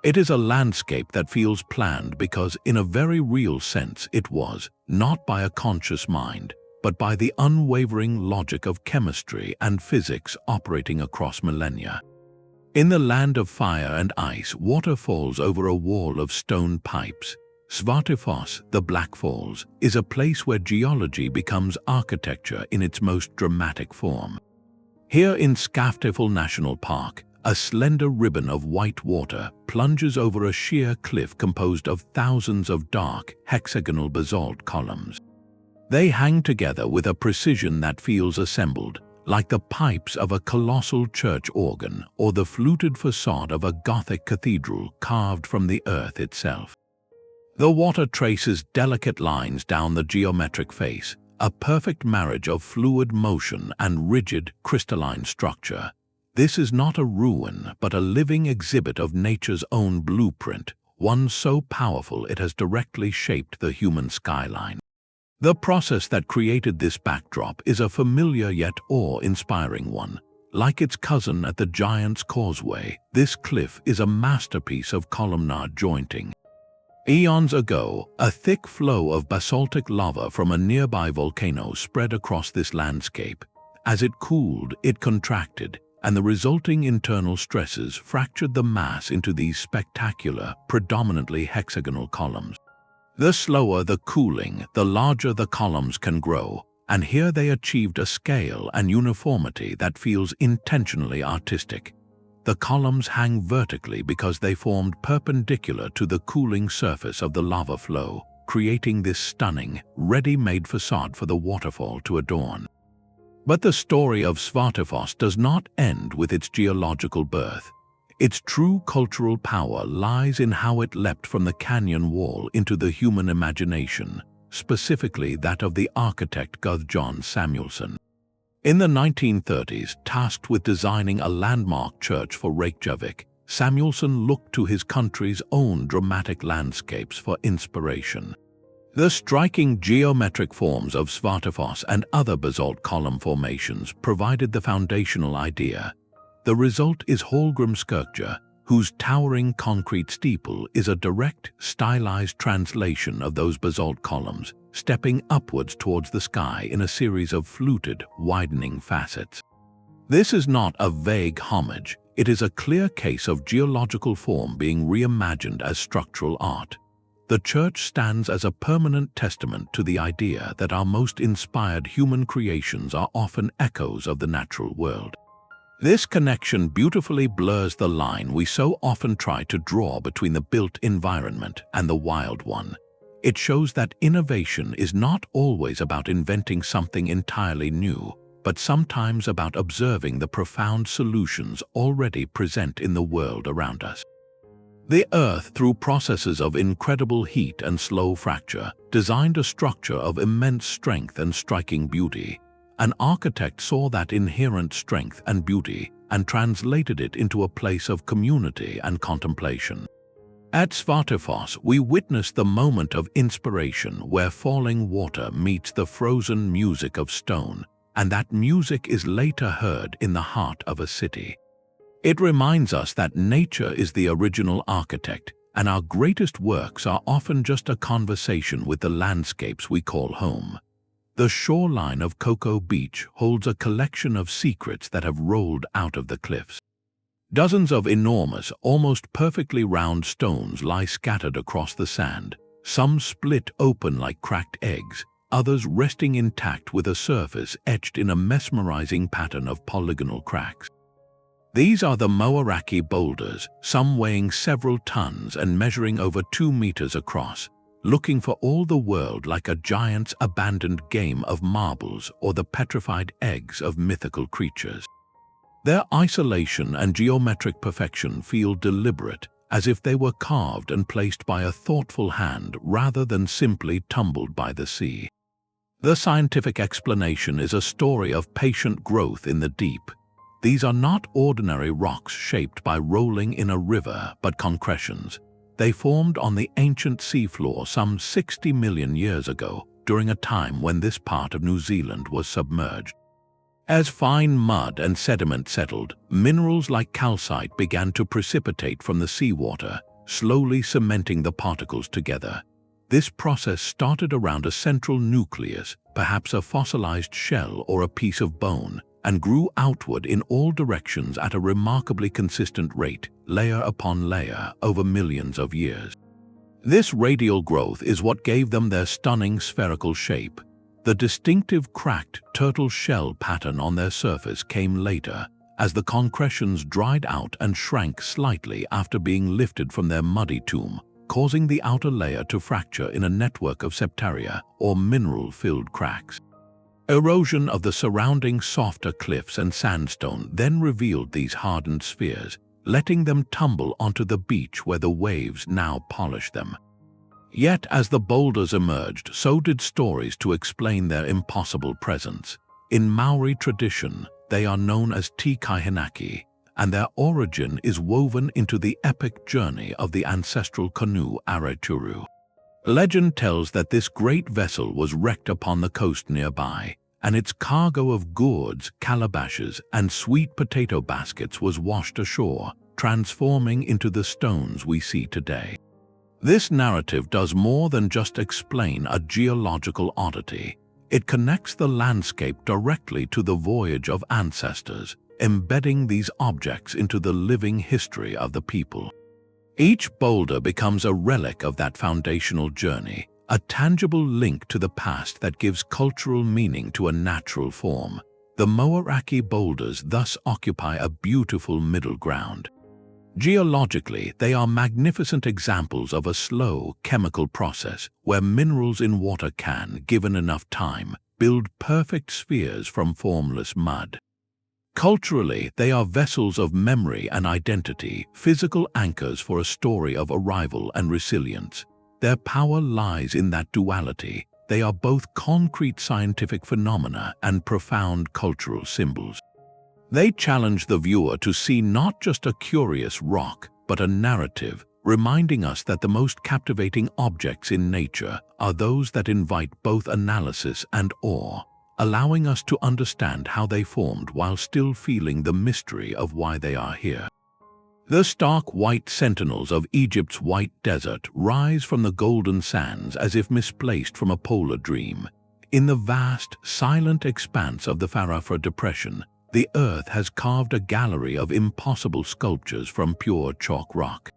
It is a landscape that feels planned because, in a very real sense, it was, not by a conscious mind, but by the unwavering logic of chemistry and physics operating across millennia. In the land of fire and ice, water falls over a wall of stone pipes. Svartifoss, the Black Falls, is a place where geology becomes architecture in its most dramatic form. Here in Svartifoss National Park, a slender ribbon of white water plunges over a sheer cliff composed of thousands of dark, hexagonal basalt columns. They hang together with a precision that feels assembled, like the pipes of a colossal church organ or the fluted facade of a Gothic cathedral carved from the earth itself. The water traces delicate lines down the geometric face, a perfect marriage of fluid motion and rigid, crystalline structure. This is not a ruin, but a living exhibit of nature's own blueprint, one so powerful it has directly shaped the human skyline. The process that created this backdrop is a familiar yet awe-inspiring one. Like its cousin at the Giant's Causeway, this cliff is a masterpiece of columnar jointing. Eons ago, a thick flow of basaltic lava from a nearby volcano spread across this landscape. As it cooled, it contracted, and the resulting internal stresses fractured the mass into these spectacular, predominantly hexagonal columns. The slower the cooling, the larger the columns can grow, and here they achieved a scale and uniformity that feels intentionally artistic. The columns hang vertically because they formed perpendicular to the cooling surface of the lava flow, creating this stunning, ready-made facade for the waterfall to adorn. But the story of Svartifoss does not end with its geological birth. Its true cultural power lies in how it leapt from the canyon wall into the human imagination, specifically that of the architect Gudjon Samuelsson. In the 1930s, tasked with designing a landmark church for Reykjavik, Samuelsson looked to his country's own dramatic landscapes for inspiration. The striking geometric forms of Svartifoss and other basalt column formations provided the foundational idea. The result is Hallgrímskirkja, whose towering concrete steeple is a direct, stylized translation of those basalt columns, stepping upwards towards the sky in a series of fluted, widening facets. This is not a vague homage, it is a clear case of geological form being reimagined as structural art. The church stands as a permanent testament to the idea that our most inspired human creations are often echoes of the natural world. This connection beautifully blurs the line we so often try to draw between the built environment and the wild one. It shows that innovation is not always about inventing something entirely new, but sometimes about observing the profound solutions already present in the world around us. The Earth, through processes of incredible heat and slow fracture, designed a structure of immense strength and striking beauty. An architect saw that inherent strength and beauty and translated it into a place of community and contemplation. At Svartifoss, we witness the moment of inspiration where falling water meets the frozen music of stone, and that music is later heard in the heart of a city. It reminds us that nature is the original architect, and our greatest works are often just a conversation with the landscapes we call home. The shoreline of Cocoa Beach holds a collection of secrets that have rolled out of the cliffs. Dozens of enormous, almost perfectly round stones lie scattered across the sand, some split open like cracked eggs, others resting intact with a surface etched in a mesmerizing pattern of polygonal cracks. These are the Moeraki Boulders, some weighing several tons and measuring over 2 meters across, looking for all the world like a giant's abandoned game of marbles or the petrified eggs of mythical creatures. Their isolation and geometric perfection feel deliberate, as if they were carved and placed by a thoughtful hand rather than simply tumbled by the sea. The scientific explanation is a story of patient growth in the deep. These are not ordinary rocks shaped by rolling in a river, but concretions. They formed on the ancient seafloor some 60 million years ago, during a time when this part of New Zealand was submerged. As fine mud and sediment settled, minerals like calcite began to precipitate from the seawater, slowly cementing the particles together. This process started around a central nucleus, perhaps a fossilized shell or a piece of bone, and grew outward in all directions at a remarkably consistent rate, layer upon layer, over millions of years. This radial growth is what gave them their stunning spherical shape. The distinctive cracked turtle shell pattern on their surface came later, as the concretions dried out and shrank slightly after being lifted from their muddy tomb, causing the outer layer to fracture in a network of septaria, or mineral-filled cracks. Erosion of the surrounding softer cliffs and sandstone then revealed these hardened spheres, letting them tumble onto the beach where the waves now polish them. Yet as the boulders emerged, so did stories to explain their impossible presence. In Maori tradition, they are known as Te Kaihanaki, and their origin is woven into the epic journey of the ancestral canoe Araturu. Legend tells that this great vessel was wrecked upon the coast nearby, and its cargo of gourds, calabashes, and sweet potato baskets was washed ashore, transforming into the stones we see today. This narrative does more than just explain a geological oddity. It connects the landscape directly to the voyage of ancestors, embedding these objects into the living history of the people. Each boulder becomes a relic of that foundational journey, a tangible link to the past that gives cultural meaning to a natural form. The Moeraki Boulders thus occupy a beautiful middle ground. Geologically, they are magnificent examples of a slow chemical process where minerals in water can, given enough time, build perfect spheres from formless mud. Culturally, they are vessels of memory and identity, physical anchors for a story of arrival and resilience. Their power lies in that duality. They are both concrete scientific phenomena and profound cultural symbols. They challenge the viewer to see not just a curious rock, but a narrative, reminding us that the most captivating objects in nature are those that invite both analysis and awe, allowing us to understand how they formed while still feeling the mystery of why they are here. The stark white sentinels of Egypt's white desert rise from the golden sands as if misplaced from a polar dream. In the vast, silent expanse of the Farafra Depression, the earth has carved a gallery of impossible sculptures from pure chalk rock.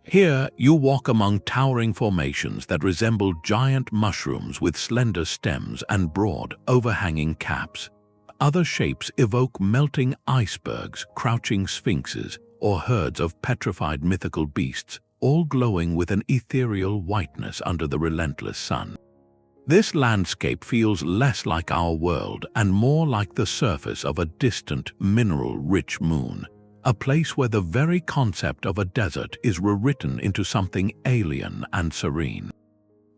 Here, you walk among towering formations that resemble giant mushrooms with slender stems and broad, overhanging caps. Other shapes evoke melting icebergs, crouching sphinxes, or herds of petrified mythical beasts, all glowing with an ethereal whiteness under the relentless sun. This landscape feels less like our world and more like the surface of a distant, mineral-rich moon, a place where the very concept of a desert is rewritten into something alien and serene.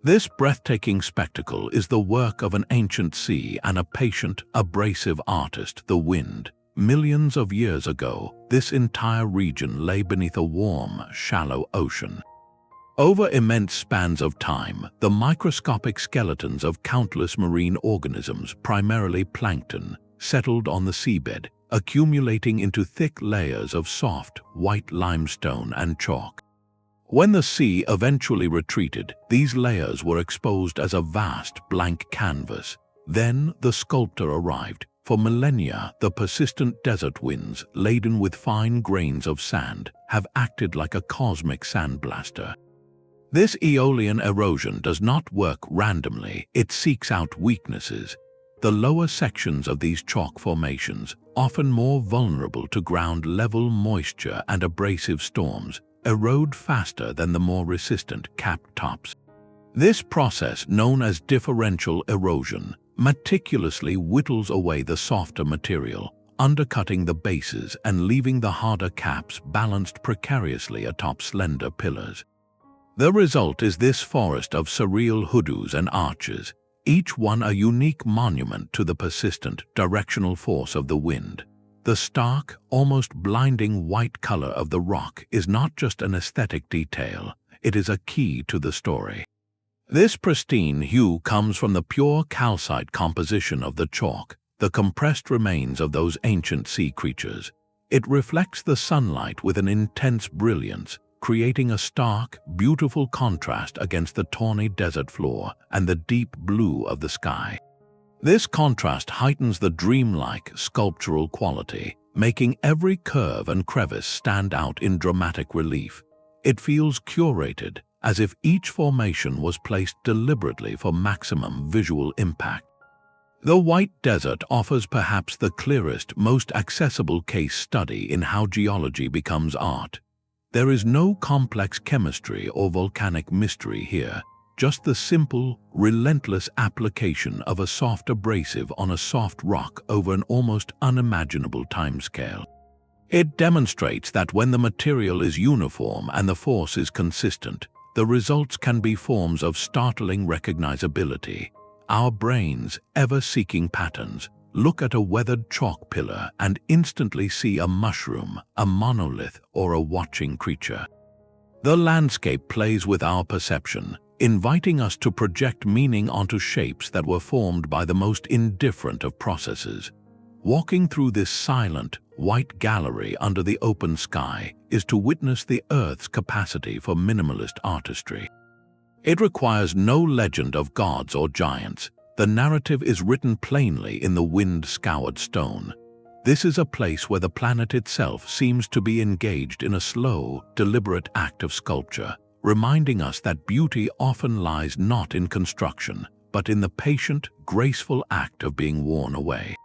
This breathtaking spectacle is the work of an ancient sea and a patient, abrasive artist, the wind. Millions of years ago, this entire region lay beneath a warm, shallow ocean. Over immense spans of time, the microscopic skeletons of countless marine organisms, primarily plankton, settled on the seabed, accumulating into thick layers of soft, white limestone and chalk. When the sea eventually retreated, these layers were exposed as a vast, blank canvas. Then the sculptor arrived. For millennia, the persistent desert winds, laden with fine grains of sand, have acted like a cosmic sandblaster. This Aeolian erosion does not work randomly, it seeks out weaknesses. The lower sections of these chalk formations, often more vulnerable to ground-level moisture and abrasive storms, erode faster than the more resistant capped tops. This process, known as differential erosion, meticulously whittles away the softer material, undercutting the bases and leaving the harder caps balanced precariously atop slender pillars. The result is this forest of surreal hoodoos and arches, each one a unique monument to the persistent, directional force of the wind. The stark, almost blinding white color of the rock is not just an aesthetic detail, it is a key to the story. This pristine hue comes from the pure calcite composition of the chalk, the compressed remains of those ancient sea creatures. It reflects the sunlight with an intense brilliance, creating a stark, beautiful contrast against the tawny desert floor and the deep blue of the sky. This contrast heightens the dreamlike, sculptural quality, making every curve and crevice stand out in dramatic relief. It feels curated, as if each formation was placed deliberately for maximum visual impact. The White Desert offers perhaps the clearest, most accessible case study in how geology becomes art. There is no complex chemistry or volcanic mystery here, just the simple, relentless application of a soft abrasive on a soft rock over an almost unimaginable timescale. It demonstrates that when the material is uniform and the force is consistent, the results can be forms of startling recognizability. Our brains, ever seeking patterns, look at a weathered chalk pillar and instantly see a mushroom, a monolith, or a watching creature. The landscape plays with our perception, inviting us to project meaning onto shapes that were formed by the most indifferent of processes. Walking through this silent, white gallery under the open sky is to witness the Earth's capacity for minimalist artistry. It requires no legend of gods or giants. The narrative is written plainly in the wind-scoured stone. This is a place where the planet itself seems to be engaged in a slow, deliberate act of sculpture, reminding us that beauty often lies not in construction, but in the patient, graceful act of being worn away.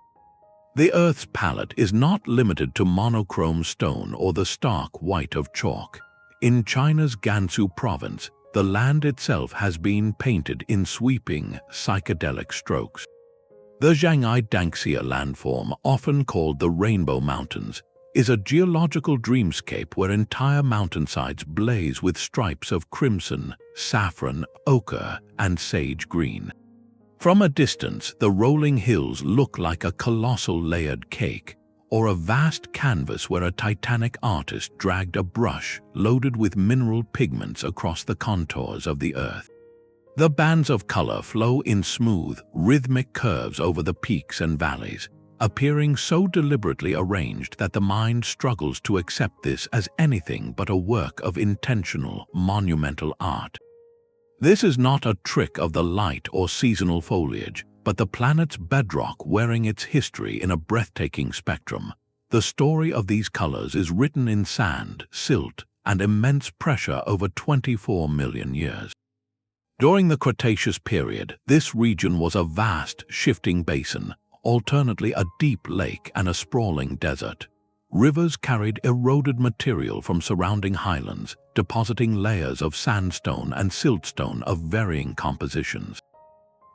The Earth's palette is not limited to monochrome stone or the stark white of chalk. In China's Gansu province, the land itself has been painted in sweeping, psychedelic strokes. The Zhangye Danxia landform, often called the Rainbow Mountains, is a geological dreamscape where entire mountainsides blaze with stripes of crimson, saffron, ochre, and sage green. From a distance, the rolling hills look like a colossal layered cake, or a vast canvas where a titanic artist dragged a brush loaded with mineral pigments across the contours of the earth. The bands of color flow in smooth, rhythmic curves over the peaks and valleys, appearing so deliberately arranged that the mind struggles to accept this as anything but a work of intentional, monumental art. This is not a trick of the light or seasonal foliage, but the planet's bedrock wearing its history in a breathtaking spectrum. The story of these colors is written in sand, silt, and immense pressure over 24 million years. During the Cretaceous period, this region was a vast, shifting basin, alternately a deep lake and a sprawling desert. Rivers carried eroded material from surrounding highlands, depositing layers of sandstone and siltstone of varying compositions.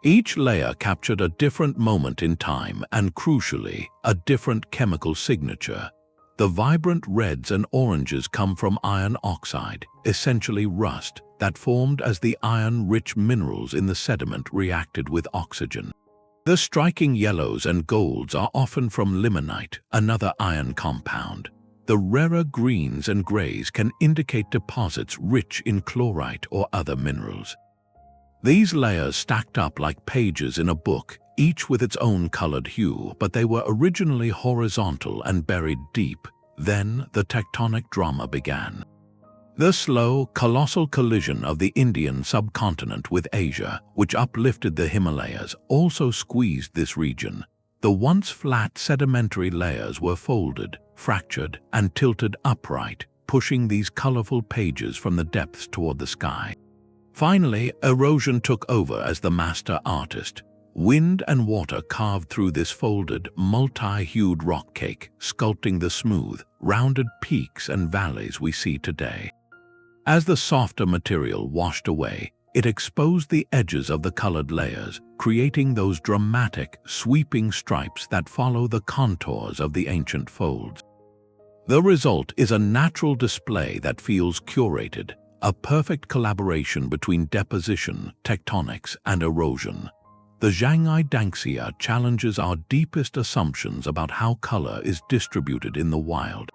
Each layer captured a different moment in time and, crucially, a different chemical signature. The vibrant reds and oranges come from iron oxide, essentially rust, that formed as the iron-rich minerals in the sediment reacted with oxygen. The striking yellows and golds are often from limonite, another iron compound. The rarer greens and grays can indicate deposits rich in chlorite or other minerals. These layers stacked up like pages in a book, each with its own colored hue, but they were originally horizontal and buried deep. Then the tectonic drama began. The slow, colossal collision of the Indian subcontinent with Asia, which uplifted the Himalayas, also squeezed this region. The once flat sedimentary layers were folded, fractured, and tilted upright, pushing these colorful pages from the depths toward the sky. Finally, erosion took over as the master artist. Wind and water carved through this folded, multi-hued rock cake, sculpting the smooth, rounded peaks and valleys we see today. As the softer material washed away, it exposed the edges of the colored layers, creating those dramatic, sweeping stripes that follow the contours of the ancient folds. The result is a natural display that feels curated, a perfect collaboration between deposition, tectonics, and erosion. The Zhangye Danxia challenges our deepest assumptions about how color is distributed in the wild.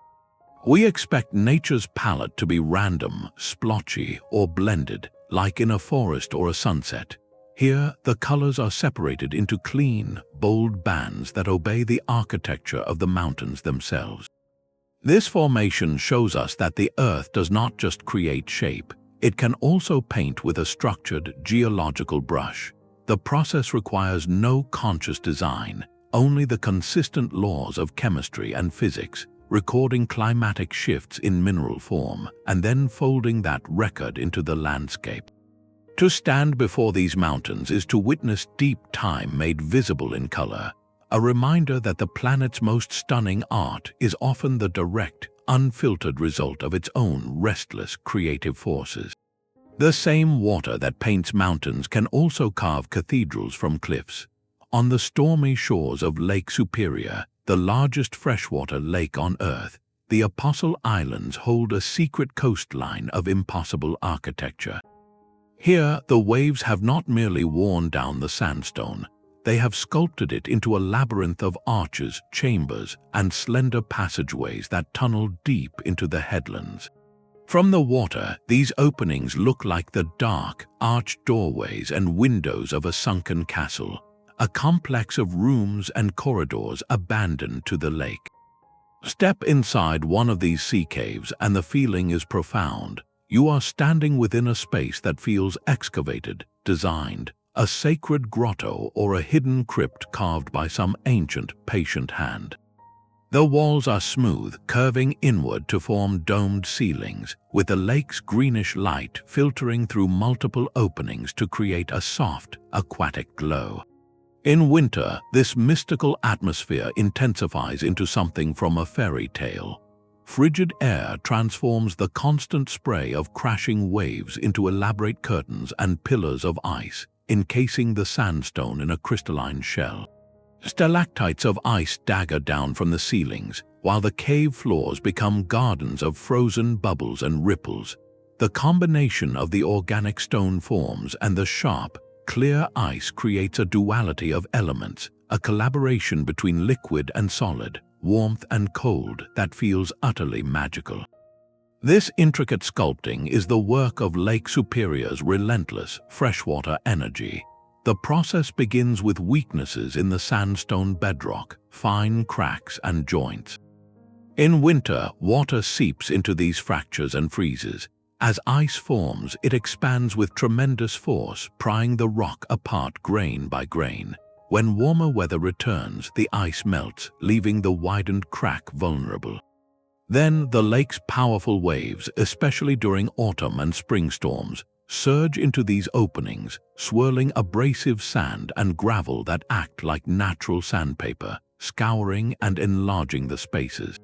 We expect nature's palette to be random, splotchy, or blended, like in a forest or a sunset. Here, the colors are separated into clean, bold bands that obey the architecture of the mountains themselves. This formation shows us that the Earth does not just create shape, it can also paint with a structured, geological brush. The process requires no conscious design, only the consistent laws of chemistry and physics, recording climatic shifts in mineral form, and then folding that record into the landscape. To stand before these mountains is to witness deep time made visible in color, a reminder that the planet's most stunning art is often the direct, unfiltered result of its own restless, creative forces. The same water that paints mountains can also carve cathedrals from cliffs. On the stormy shores of Lake Superior, the largest freshwater lake on Earth, the Apostle Islands hold a secret coastline of impossible architecture. Here, the waves have not merely worn down the sandstone, they have sculpted it into a labyrinth of arches, chambers, and slender passageways that tunnel deep into the headlands. From the water, these openings look like the dark, arched doorways and windows of a sunken castle, a complex of rooms and corridors abandoned to the lake. Step inside one of these sea caves and the feeling is profound. You are standing within a space that feels excavated, designed, a sacred grotto or a hidden crypt carved by some ancient, patient hand. The walls are smooth, curving inward to form domed ceilings, with the lake's greenish light filtering through multiple openings to create a soft, aquatic glow. In winter, this mystical atmosphere intensifies into something from a fairy tale. Frigid air transforms the constant spray of crashing waves into elaborate curtains and pillars of ice, encasing the sandstone in a crystalline shell. Stalactites of ice dagger down from the ceilings, while the cave floors become gardens of frozen bubbles and ripples. The combination of the organic stone forms and the sharp, clear ice creates a duality of elements, a collaboration between liquid and solid, warmth and cold that feels utterly magical. This intricate sculpting is the work of Lake Superior's relentless freshwater energy. The process begins with weaknesses in the sandstone bedrock, fine cracks and joints. In winter, water seeps into these fractures and freezes. As ice forms, it expands with tremendous force, prying the rock apart grain by grain. When warmer weather returns, the ice melts, leaving the widened crack vulnerable. Then the lake's powerful waves, especially during autumn and spring storms, surge into these openings, swirling abrasive sand and gravel that act like natural sandpaper, scouring and enlarging the spaces.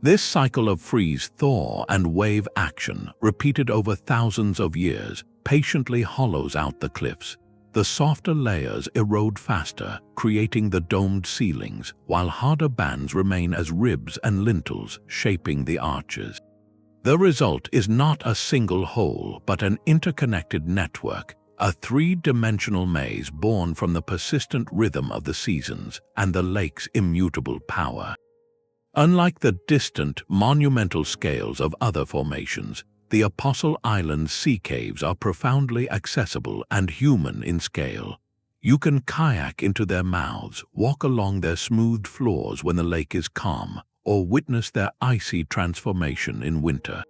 This cycle of freeze-thaw and wave action, repeated over thousands of years, patiently hollows out the cliffs. The softer layers erode faster, creating the domed ceilings, while harder bands remain as ribs and lintels, shaping the arches. The result is not a single hole, but an interconnected network, a three-dimensional maze born from the persistent rhythm of the seasons and the lake's immutable power. Unlike the distant, monumental scales of other formations, the Apostle Island's sea caves are profoundly accessible and human in scale. You can kayak into their mouths, walk along their smoothed floors when the lake is calm, or witness their icy transformation in winter.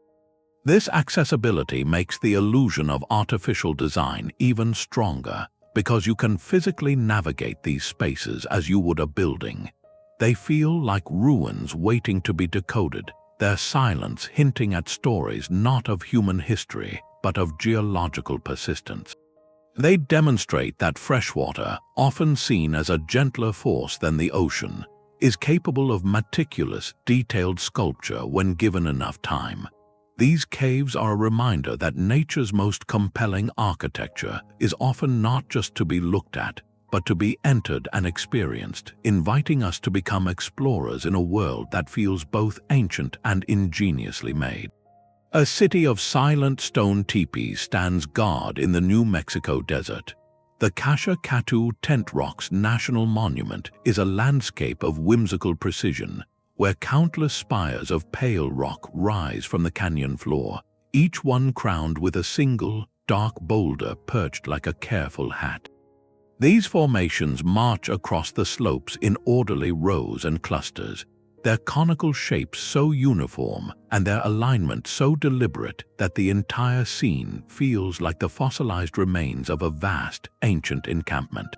This accessibility makes the illusion of artificial design even stronger, because you can physically navigate these spaces as you would a building. They feel like ruins waiting to be decoded, their silence hinting at stories not of human history, but of geological persistence. They demonstrate that freshwater, often seen as a gentler force than the ocean, is capable of meticulous, detailed sculpture when given enough time. These caves are a reminder that nature's most compelling architecture is often not just to be looked at, but to be entered and experienced, inviting us to become explorers in a world that feels both ancient and ingeniously made. A city of silent stone teepees stands guard in the New Mexico desert. The Kasha-Katuwe Tent Rocks National Monument is a landscape of whimsical precision, where countless spires of pale rock rise from the canyon floor, each one crowned with a single, dark boulder perched like a careful hat. These formations march across the slopes in orderly rows and clusters, their conical shapes so uniform and their alignment so deliberate that the entire scene feels like the fossilized remains of a vast, ancient encampment.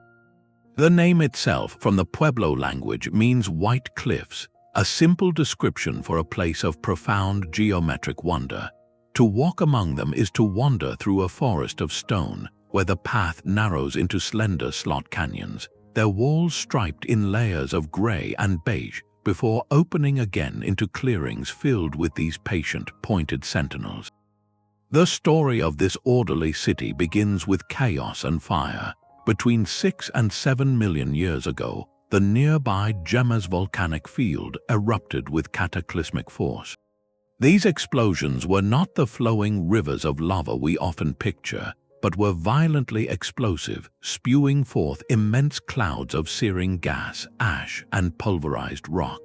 The name itself, from the Pueblo language, means white cliffs, a simple description for a place of profound geometric wonder. To walk among them is to wander through a forest of stone, where the path narrows into slender slot canyons, their walls striped in layers of gray and beige, before opening again into clearings filled with these patient, pointed sentinels. The story of this orderly city begins with chaos and fire. Between 6 and 7 million years ago, the nearby Gemas volcanic field erupted with cataclysmic force. These explosions were not the flowing rivers of lava we often picture, but were violently explosive, spewing forth immense clouds of searing gas, ash, and pulverized rock.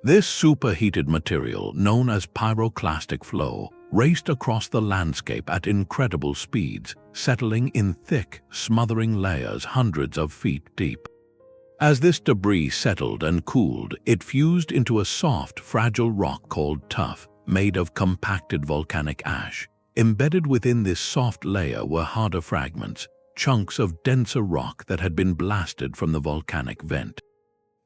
This superheated material, known as pyroclastic flow, raced across the landscape at incredible speeds, settling in thick, smothering layers hundreds of feet deep. As this debris settled and cooled, it fused into a soft, fragile rock called tuff, made of compacted volcanic ash. Embedded within this soft layer were harder fragments, chunks of denser rock that had been blasted from the volcanic vent.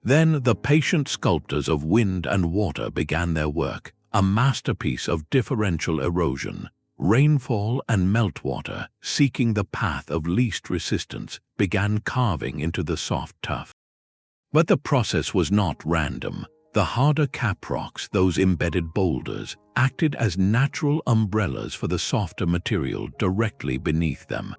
Then the patient sculptors of wind and water began their work, a masterpiece of differential erosion. rainfall and meltwater, seeking the path of least resistance, began carving into the soft tuff. But the process was not random. The harder cap rocks, those embedded boulders, acted as natural umbrellas for the softer material directly beneath them.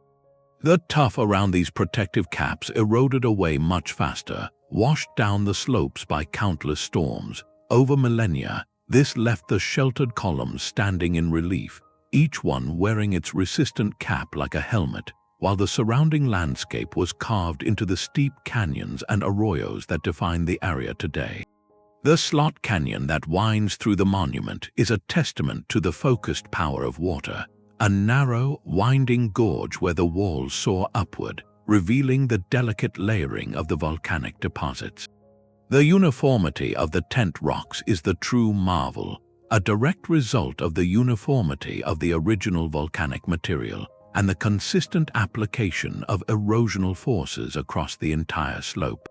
The tuff around these protective caps eroded away much faster, washed down the slopes by countless storms. Over millennia, this left the sheltered columns standing in relief, each one wearing its resistant cap like a helmet, while the surrounding landscape was carved into the steep canyons and arroyos that define the area today. The slot canyon that winds through the monument is a testament to the focused power of water, a narrow, winding gorge where the walls soar upward, revealing the delicate layering of the volcanic deposits. The uniformity of the tent rocks is the true marvel, a direct result of the uniformity of the original volcanic material and the consistent application of erosional forces across the entire slope.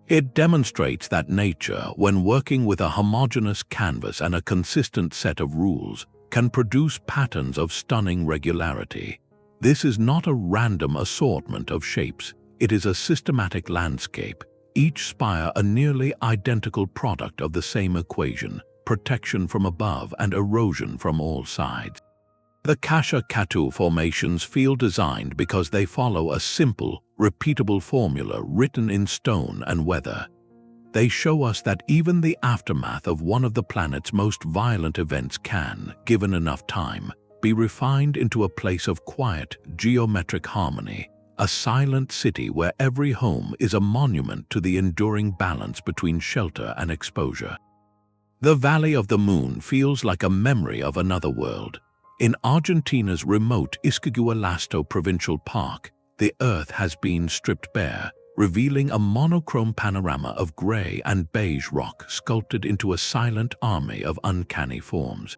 It demonstrates that nature, when working with a homogeneous canvas and a consistent set of rules, can produce patterns of stunning regularity. This is not a random assortment of shapes, it is a systematic landscape, each spire a nearly identical product of the same equation, protection from above and erosion from all sides. The Kasha-Katuwe formations feel designed because they follow a simple, repeatable formula written in stone and weather. They show us that even the aftermath of one of the planet's most violent events can, given enough time, be refined into a place of quiet, geometric harmony, a silent city where every home is a monument to the enduring balance between shelter and exposure. The Valley of the Moon feels like a memory of another world. In Argentina's remote Izquigualasto Provincial Park, the earth has been stripped bare, revealing a monochrome panorama of gray and beige rock sculpted into a silent army of uncanny forms.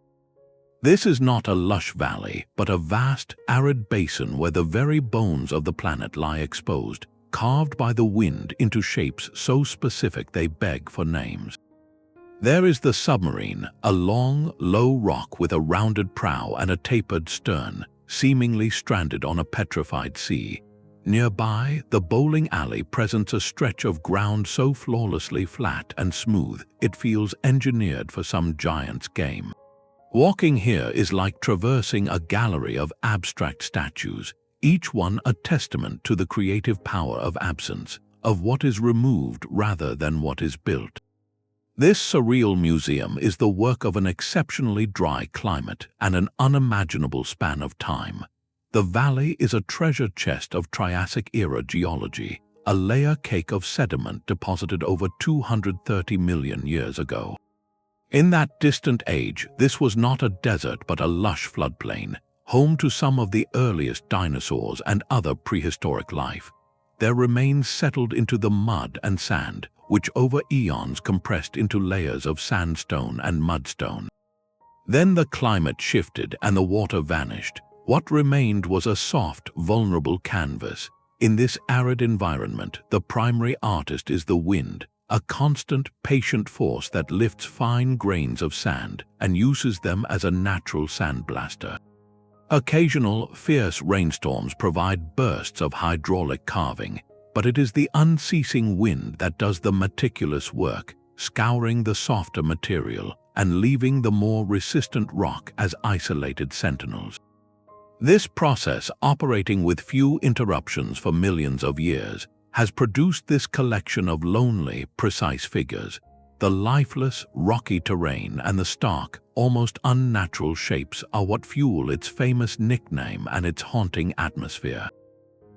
This is not a lush valley, but a vast, arid basin where the very bones of the planet lie exposed, carved by the wind into shapes so specific they beg for names. There is the submarine, a long, low rock with a rounded prow and a tapered stern, seemingly stranded on a petrified sea. Nearby, the bowling alley presents a stretch of ground so flawlessly flat and smooth it feels engineered for some giant's game. Walking here is like traversing a gallery of abstract statues, each one a testament to the creative power of absence, of what is removed rather than what is built. This surreal museum is the work of an exceptionally dry climate and an unimaginable span of time. The valley is a treasure chest of Triassic-era geology, a layer cake of sediment deposited over 230 million years ago. In that distant age, this was not a desert but a lush floodplain, home to some of the earliest dinosaurs and other prehistoric life. Their remains settled into the mud and sand, which over eons compressed into layers of sandstone and mudstone. Then the climate shifted and the water vanished. What remained was a soft, vulnerable canvas. In this arid environment, the primary artist is the wind, a constant, patient force that lifts fine grains of sand and uses them as a natural sandblaster. Occasional, fierce rainstorms provide bursts of hydraulic carving, but it is the unceasing wind that does the meticulous work, scouring the softer material and leaving the more resistant rock as isolated sentinels. This process, operating with few interruptions for millions of years, has produced this collection of lonely, precise figures. The lifeless, rocky terrain and the stark, almost unnatural shapes are what fuel its famous nickname and its haunting atmosphere.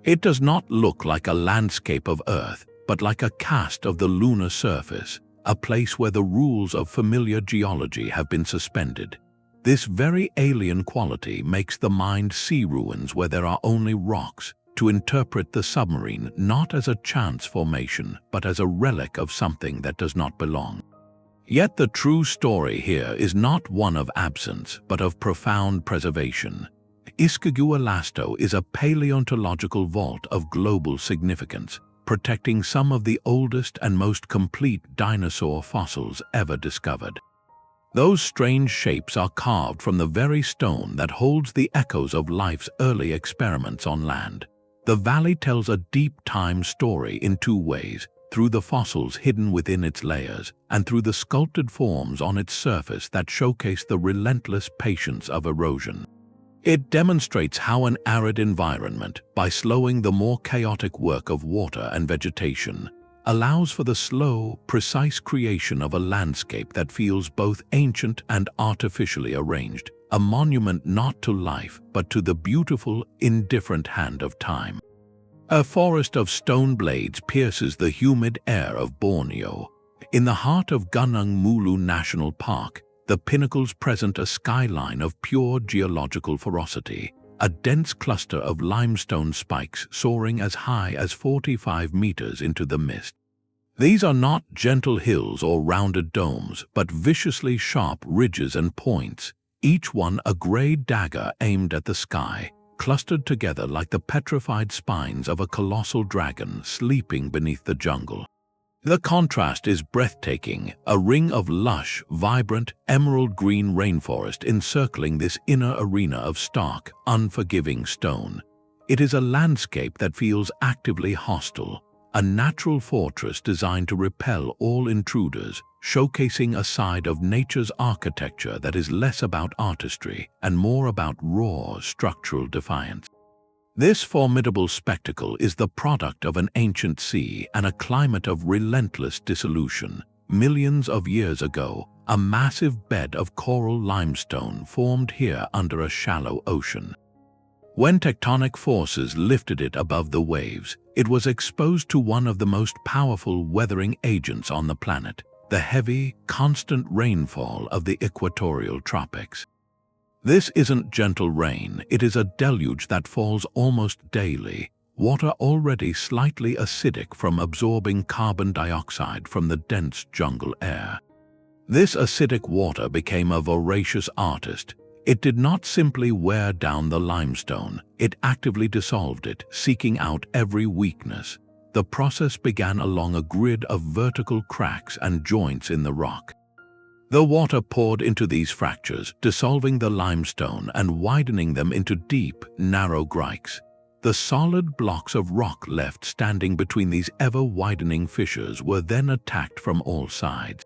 It does not look like a landscape of Earth, but like a cast of the lunar surface, a place where the rules of familiar geology have been suspended. This very alien quality makes the mind see ruins where there are only rocks, to interpret the submarine not as a chance formation, but as a relic of something that does not belong. Yet the true story here is not one of absence, but of profound preservation. Izquigualasto is a paleontological vault of global significance, protecting some of the oldest and most complete dinosaur fossils ever discovered. Those strange shapes are carved from the very stone that holds the echoes of life's early experiments on land. The valley tells a deep time story in two ways: through the fossils hidden within its layers, and through the sculpted forms on its surface that showcase the relentless patience of erosion. It demonstrates how an arid environment, by slowing the more chaotic work of water and vegetation, allows for the slow, precise creation of a landscape that feels both ancient and artificially arranged, a monument not to life but to the beautiful, indifferent hand of time. A forest of stone blades pierces the humid air of Borneo. In the heart of Gunung Mulu National Park, the Pinnacles present a skyline of pure geological ferocity, a dense cluster of limestone spikes soaring as high as 45 meters into the mist. These are not gentle hills or rounded domes, but viciously sharp ridges and points, each one a gray dagger aimed at the sky, clustered together like the petrified spines of a colossal dragon sleeping beneath the jungle. The contrast is breathtaking, a ring of lush, vibrant, emerald-green rainforest encircling this inner arena of stark, unforgiving stone. It is a landscape that feels actively hostile, a natural fortress designed to repel all intruders, showcasing a side of nature's architecture that is less about artistry and more about raw, structural defiance. This formidable spectacle is the product of an ancient sea and a climate of relentless dissolution. Millions of years ago, a massive bed of coral limestone formed here under a shallow ocean. When tectonic forces lifted it above the waves, it was exposed to one of the most powerful weathering agents on the planet, the heavy, constant rainfall of the equatorial tropics. This isn't gentle rain, it is a deluge that falls almost daily, water already slightly acidic from absorbing carbon dioxide from the dense jungle air. This acidic water became a voracious artist. It did not simply wear down the limestone, it actively dissolved it, seeking out every weakness. The process began along a grid of vertical cracks and joints in the rock. The water poured into these fractures, dissolving the limestone and widening them into deep, narrow grikes. The solid blocks of rock left standing between these ever-widening fissures were then attacked from all sides.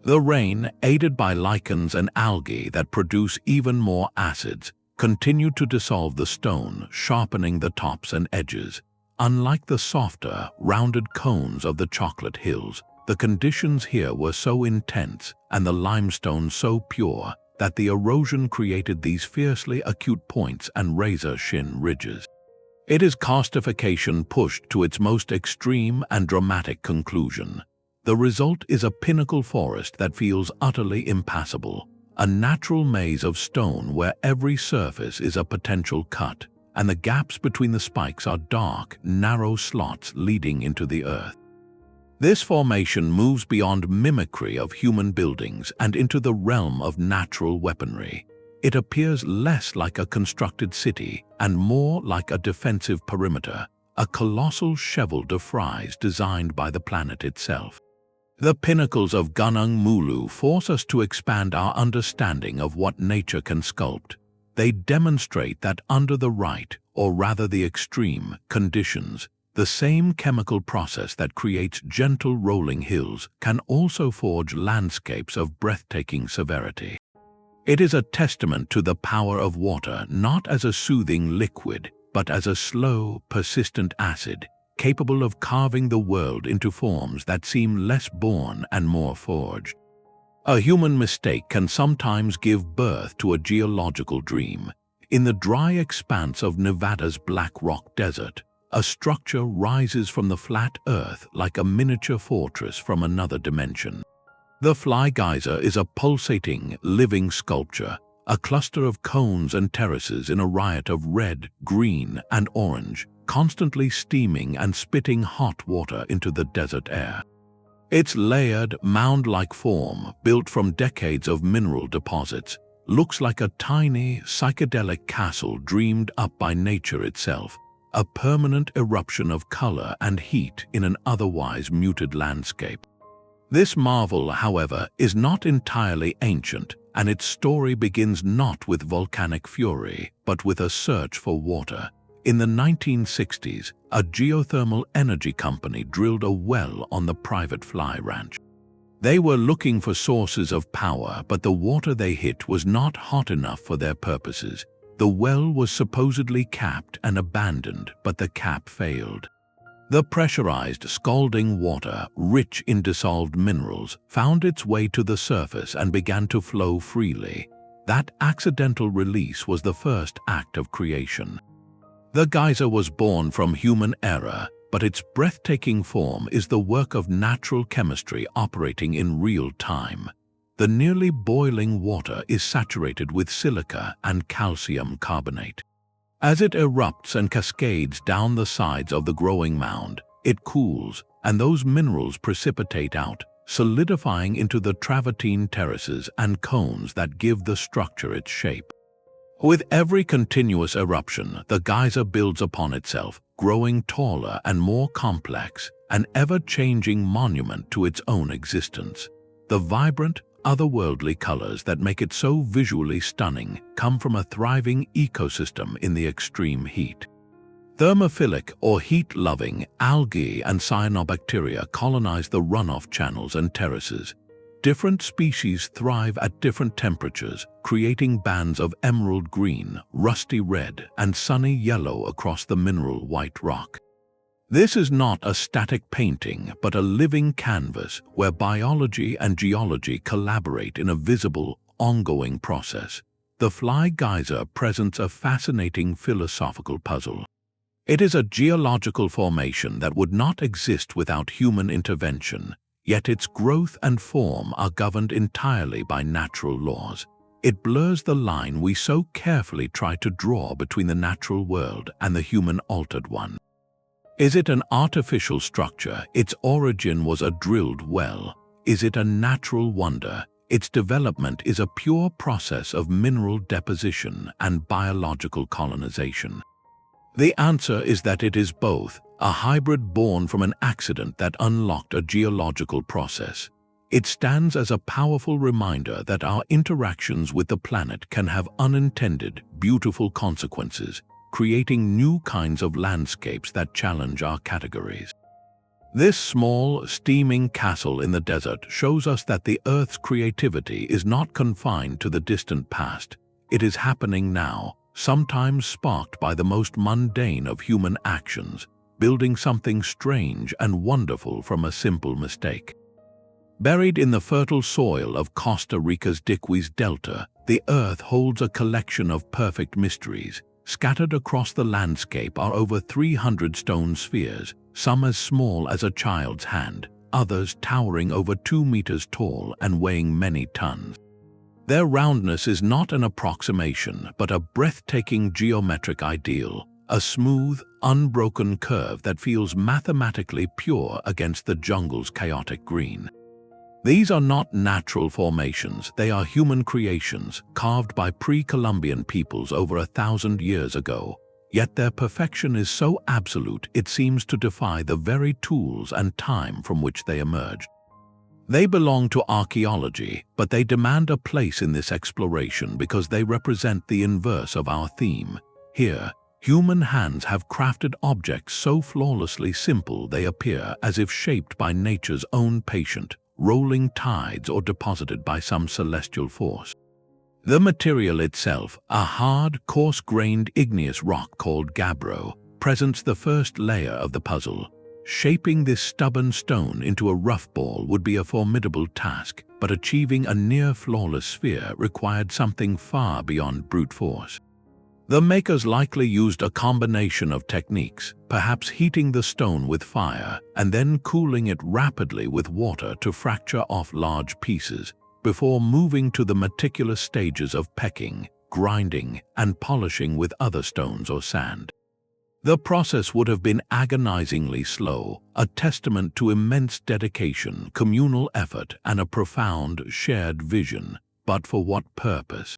The rain, aided by lichens and algae that produce even more acids, continued to dissolve the stone, sharpening the tops and edges. Unlike the softer, rounded cones of the chocolate hills, the conditions here were so intense and the limestone so pure that the erosion created these fiercely acute points and razor-shin ridges. It is karstification pushed to its most extreme and dramatic conclusion. The result is a pinnacle forest that feels utterly impassable, a natural maze of stone where every surface is a potential cut, and the gaps between the spikes are dark, narrow slots leading into the earth. This formation moves beyond mimicry of human buildings and into the realm of natural weaponry. It appears less like a constructed city and more like a defensive perimeter, a colossal chevaux de frise designed by the planet itself. The pinnacles of Gunung Mulu force us to expand our understanding of what nature can sculpt. They demonstrate that under the right, or rather the extreme, conditions, the same chemical process that creates gentle rolling hills can also forge landscapes of breathtaking severity. It is a testament to the power of water not as a soothing liquid, but as a slow, persistent acid, capable of carving the world into forms that seem less born and more forged. A human mistake can sometimes give birth to a geological dream. In the dry expanse of Nevada's Black Rock Desert, a structure rises from the flat earth like a miniature fortress from another dimension. The Fly Geyser is a pulsating, living sculpture, a cluster of cones and terraces in a riot of red, green, and orange, constantly steaming and spitting hot water into the desert air. Its layered, mound-like form, built from decades of mineral deposits, looks like a tiny, psychedelic castle dreamed up by nature itself, a permanent eruption of color and heat in an otherwise muted landscape. This marvel, however, is not entirely ancient, and its story begins not with volcanic fury, but with a search for water. In the 1960s, a geothermal energy company drilled a well on the private fly ranch. They were looking for sources of power, but the water they hit was not hot enough for their purposes. The well was supposedly capped and abandoned, but the cap failed. The pressurized, scalding water, rich in dissolved minerals, found its way to the surface and began to flow freely. That accidental release was the first act of creation. The geyser was born from human error, but its breathtaking form is the work of natural chemistry operating in real time. The nearly boiling water is saturated with silica and calcium carbonate. As it erupts and cascades down the sides of the growing mound, it cools, and those minerals precipitate out, solidifying into the travertine terraces and cones that give the structure its shape. With every continuous eruption, the geyser builds upon itself, growing taller and more complex, an ever-changing monument to its own existence. The vibrant, otherworldly colors that make it so visually stunning come from a thriving ecosystem in the extreme heat. Thermophilic or heat-loving algae and cyanobacteria colonize the runoff channels and terraces. Different species thrive at different temperatures, creating bands of emerald green, rusty red, and sunny yellow across the mineral white rock. This is not a static painting, but a living canvas where biology and geology collaborate in a visible, ongoing process. The Fly Geyser presents a fascinating philosophical puzzle. It is a geological formation that would not exist without human intervention, yet its growth and form are governed entirely by natural laws. It blurs the line we so carefully try to draw between the natural world and the human-altered one. Is it an artificial structure? Its origin was a drilled well. Is it a natural wonder? Its development is a pure process of mineral deposition and biological colonization. The answer is that it is both, a hybrid born from an accident that unlocked a geological process. It stands as a powerful reminder that our interactions with the planet can have unintended, beautiful consequences, creating new kinds of landscapes that challenge our categories. This small, steaming castle in the desert shows us that the Earth's creativity is not confined to the distant past. It is happening now, sometimes sparked by the most mundane of human actions, building something strange and wonderful from a simple mistake. Buried in the fertile soil of Costa Rica's Tepuis Delta, the Earth holds a collection of perfect mysteries. Scattered across the landscape are over 300 stone spheres, some as small as a child's hand, others towering over 2 meters tall and weighing many tons. Their roundness is not an approximation, but a breathtaking geometric ideal, a smooth, unbroken curve that feels mathematically pure against the jungle's chaotic green. These are not natural formations, they are human creations, carved by pre-Columbian peoples over 1,000 years ago. Yet their perfection is so absolute it seems to defy the very tools and time from which they emerged. They belong to archaeology, but they demand a place in this exploration because they represent the inverse of our theme. Here, human hands have crafted objects so flawlessly simple they appear as if shaped by nature's own patient, rolling tides or deposited by some celestial force. The material itself, a hard, coarse-grained igneous rock called gabbro, presents the first layer of the puzzle. Shaping this stubborn stone into a rough ball would be a formidable task, but achieving a near-flawless sphere required something far beyond brute force. The makers likely used a combination of techniques, perhaps heating the stone with fire and then cooling it rapidly with water to fracture off large pieces, before moving to the meticulous stages of pecking, grinding, and polishing with other stones or sand. The process would have been agonizingly slow, a testament to immense dedication, communal effort, and a profound shared vision. But for what purpose?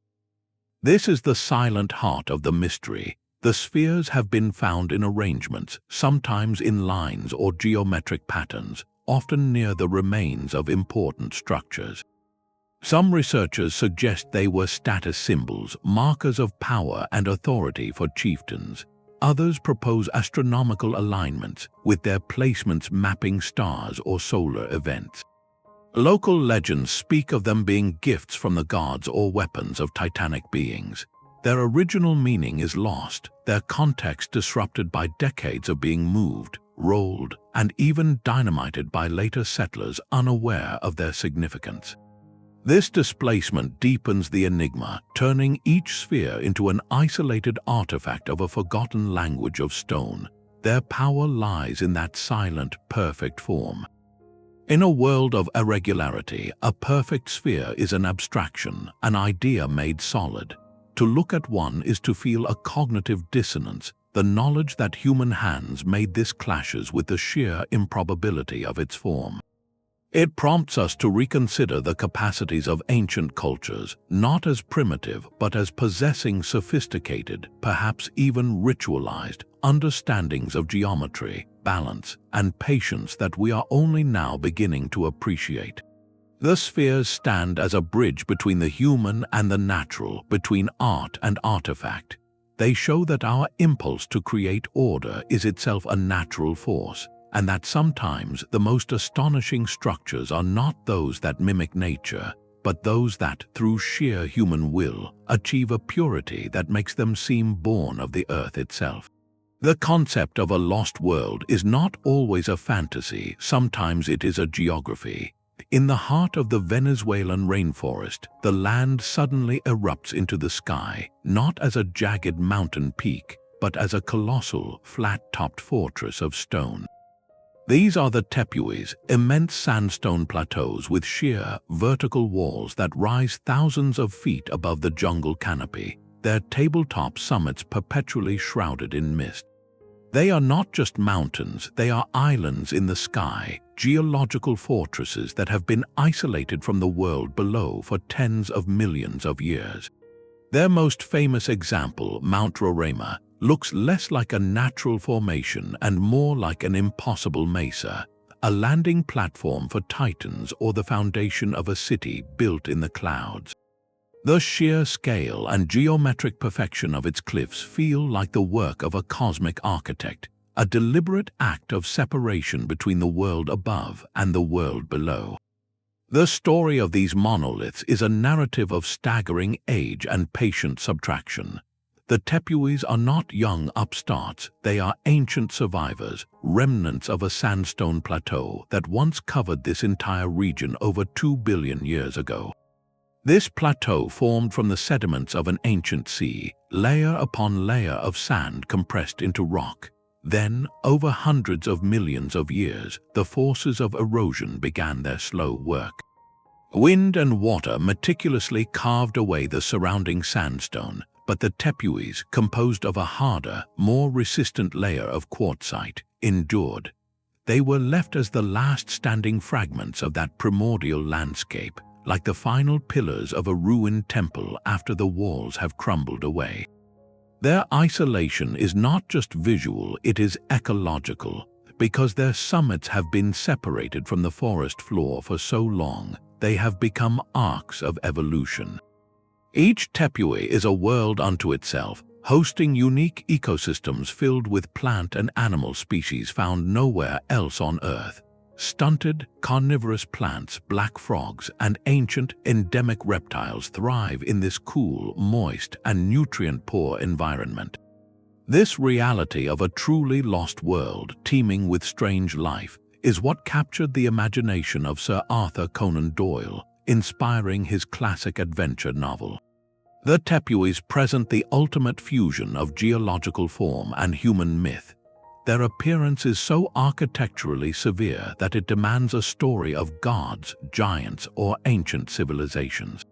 This is the silent heart of the mystery. The spheres have been found in arrangements, sometimes in lines or geometric patterns, often near the remains of important structures. Some researchers suggest they were status symbols, markers of power and authority for chieftains. Others propose astronomical alignments, with their placements mapping stars or solar events. Local legends speak of them being gifts from the gods or weapons of titanic beings. Their original meaning is lost, their context disrupted by decades of being moved, rolled, and even dynamited by later settlers unaware of their significance. This displacement deepens the enigma, turning each sphere into an isolated artifact of a forgotten language of stone. Their power lies in that silent, perfect form. In a world of irregularity, a perfect sphere is an abstraction, an idea made solid. To look at one is to feel a cognitive dissonance, the knowledge that human hands made this clashes with the sheer improbability of its form. It prompts us to reconsider the capacities of ancient cultures, not as primitive but as possessing sophisticated, perhaps even ritualized, understandings of geometry, balance, and patience that we are only now beginning to appreciate. The spheres stand as a bridge between the human and the natural, between art and artifact. They show that our impulse to create order is itself a natural force, and that sometimes the most astonishing structures are not those that mimic nature, but those that, through sheer human will, achieve a purity that makes them seem born of the earth itself. The concept of a lost world is not always a fantasy, sometimes it is a geography. In the heart of the Venezuelan rainforest, the land suddenly erupts into the sky, not as a jagged mountain peak, but as a colossal, flat-topped fortress of stone. These are the Tepuis, immense sandstone plateaus with sheer, vertical walls that rise thousands of feet above the jungle canopy, their tabletop summits perpetually shrouded in mist. They are not just mountains, they are islands in the sky, geological fortresses that have been isolated from the world below for tens of millions of years. Their most famous example, Mount Roraima, looks less like a natural formation and more like an impossible mesa, a landing platform for titans or the foundation of a city built in the clouds. The sheer scale and geometric perfection of its cliffs feel like the work of a cosmic architect, a deliberate act of separation between the world above and the world below. The story of these monoliths is a narrative of staggering age and patient subtraction. The Tepuis are not young upstarts, they are ancient survivors, remnants of a sandstone plateau that once covered this entire region over 2 billion years ago. This plateau formed from the sediments of an ancient sea, layer upon layer of sand compressed into rock. Then, over hundreds of millions of years, the forces of erosion began their slow work. Wind and water meticulously carved away the surrounding sandstone, but the Tepuis, composed of a harder, more resistant layer of quartzite, endured. They were left as the last standing fragments of that primordial landscape, like the final pillars of a ruined temple after the walls have crumbled away. Their isolation is not just visual, it is ecological. Because their summits have been separated from the forest floor for so long, they have become arcs of evolution. Each Tepui is a world unto itself, hosting unique ecosystems filled with plant and animal species found nowhere else on Earth. Stunted, carnivorous plants, black frogs, and ancient, endemic reptiles thrive in this cool, moist, and nutrient-poor environment. This reality of a truly lost world, teeming with strange life, is what captured the imagination of Sir Arthur Conan Doyle, inspiring his classic adventure novel. The Tepuis present the ultimate fusion of geological form and human myth. Their appearance is so architecturally severe that it demands a story of gods, giants, or ancient civilizations.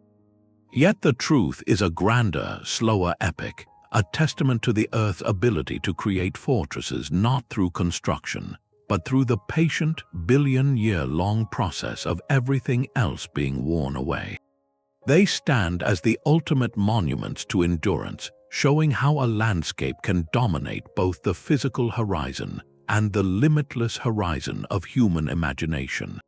Yet the truth is a grander, slower epic, a testament to the Earth's ability to create fortresses not through construction, but through the patient, billion-year-long process of everything else being worn away. They stand as the ultimate monuments to endurance, showing how a landscape can dominate both the physical horizon and the limitless horizon of human imagination.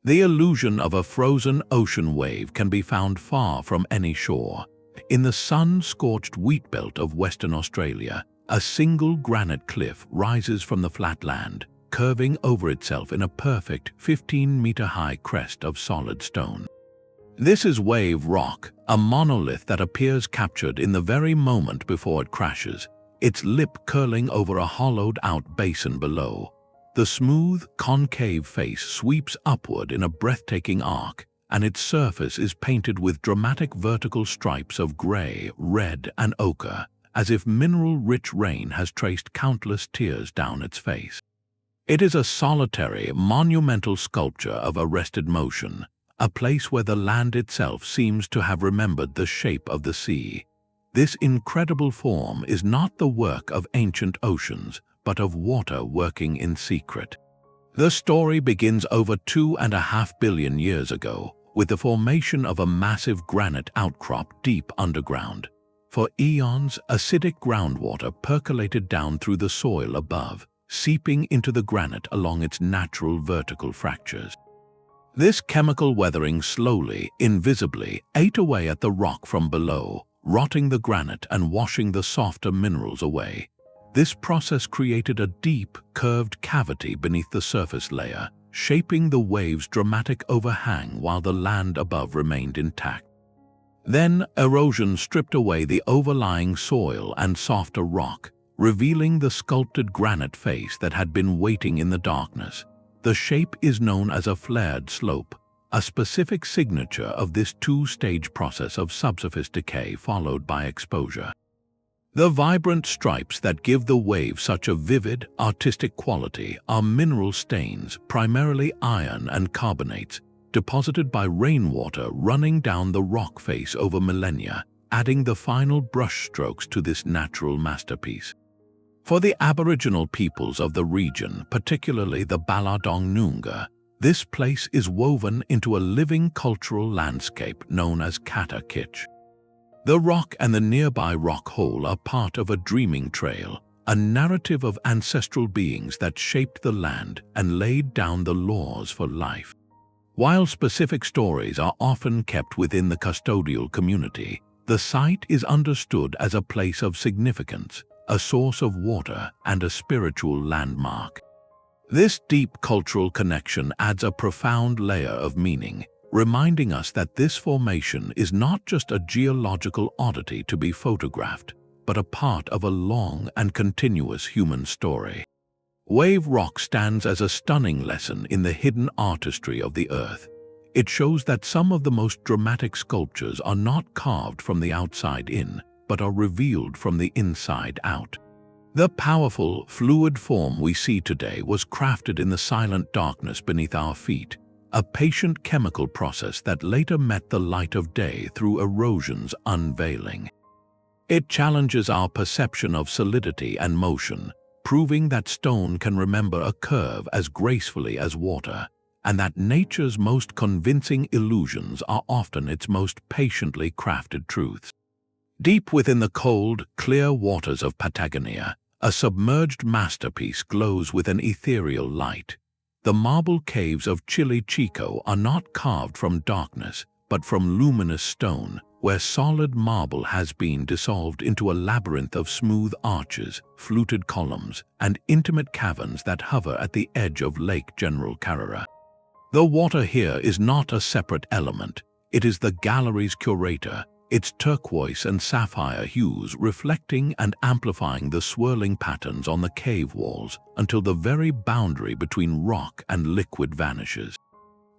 The illusion of a frozen ocean wave can be found far from any shore. In the sun-scorched wheatbelt of Western Australia, a single granite cliff rises from the flat land, curving over itself in a perfect 15-meter-high crest of solid stone. This is wave rock, a monolith that appears captured in the very moment before it crashes, its lip curling over a hollowed-out basin below. The smooth, concave face sweeps upward in a breathtaking arc, and its surface is painted with dramatic vertical stripes of gray, red, and ochre, as if mineral-rich rain has traced countless tears down its face. It is a solitary, monumental sculpture of arrested motion, a place where the land itself seems to have remembered the shape of the sea. This incredible form is not the work of ancient oceans, but of water working in secret. The story begins over 2.5 billion years ago, with the formation of a massive granite outcrop deep underground. For eons, acidic groundwater percolated down through the soil above, seeping into the granite along its natural vertical fractures. This chemical weathering slowly, invisibly, ate away at the rock from below, rotting the granite and washing the softer minerals away. This process created a deep, curved cavity beneath the surface layer, shaping the wave's dramatic overhang while the land above remained intact. Then, erosion stripped away the overlying soil and softer rock, revealing the sculpted granite face that had been waiting in the darkness. The shape is known as a flared slope, a specific signature of this two-stage process of subsurface decay followed by exposure. The vibrant stripes that give the wave such a vivid, artistic quality are mineral stains, primarily iron and carbonates, deposited by rainwater running down the rock face over millennia, adding the final brushstrokes to this natural masterpiece. For the Aboriginal peoples of the region, particularly the Baladong Noongar, this place is woven into a living cultural landscape known as Kata-Kitch. The rock and the nearby rock hole are part of a dreaming trail, a narrative of ancestral beings that shaped the land and laid down the laws for life. While specific stories are often kept within the custodial community, the site is understood as a place of significance, a source of water, and a spiritual landmark. This deep cultural connection adds a profound layer of meaning, reminding us that this formation is not just a geological oddity to be photographed, but a part of a long and continuous human story. Wave rock stands as a stunning lesson in the hidden artistry of the earth. It shows that some of the most dramatic sculptures are not carved from the outside in, but are revealed from the inside out. The powerful, fluid form we see today was crafted in the silent darkness beneath our feet, a patient chemical process that later met the light of day through erosion's unveiling. It challenges our perception of solidity and motion, proving that stone can remember a curve as gracefully as water, and that nature's most convincing illusions are often its most patiently crafted truths. Deep within the cold, clear waters of Patagonia, a submerged masterpiece glows with an ethereal light. The marble caves of Chile Chico are not carved from darkness, but from luminous stone, where solid marble has been dissolved into a labyrinth of smooth arches, fluted columns, and intimate caverns that hover at the edge of Lake General Carrera. The water here is not a separate element, it is the gallery's curator, its turquoise and sapphire hues reflecting and amplifying the swirling patterns on the cave walls until the very boundary between rock and liquid vanishes.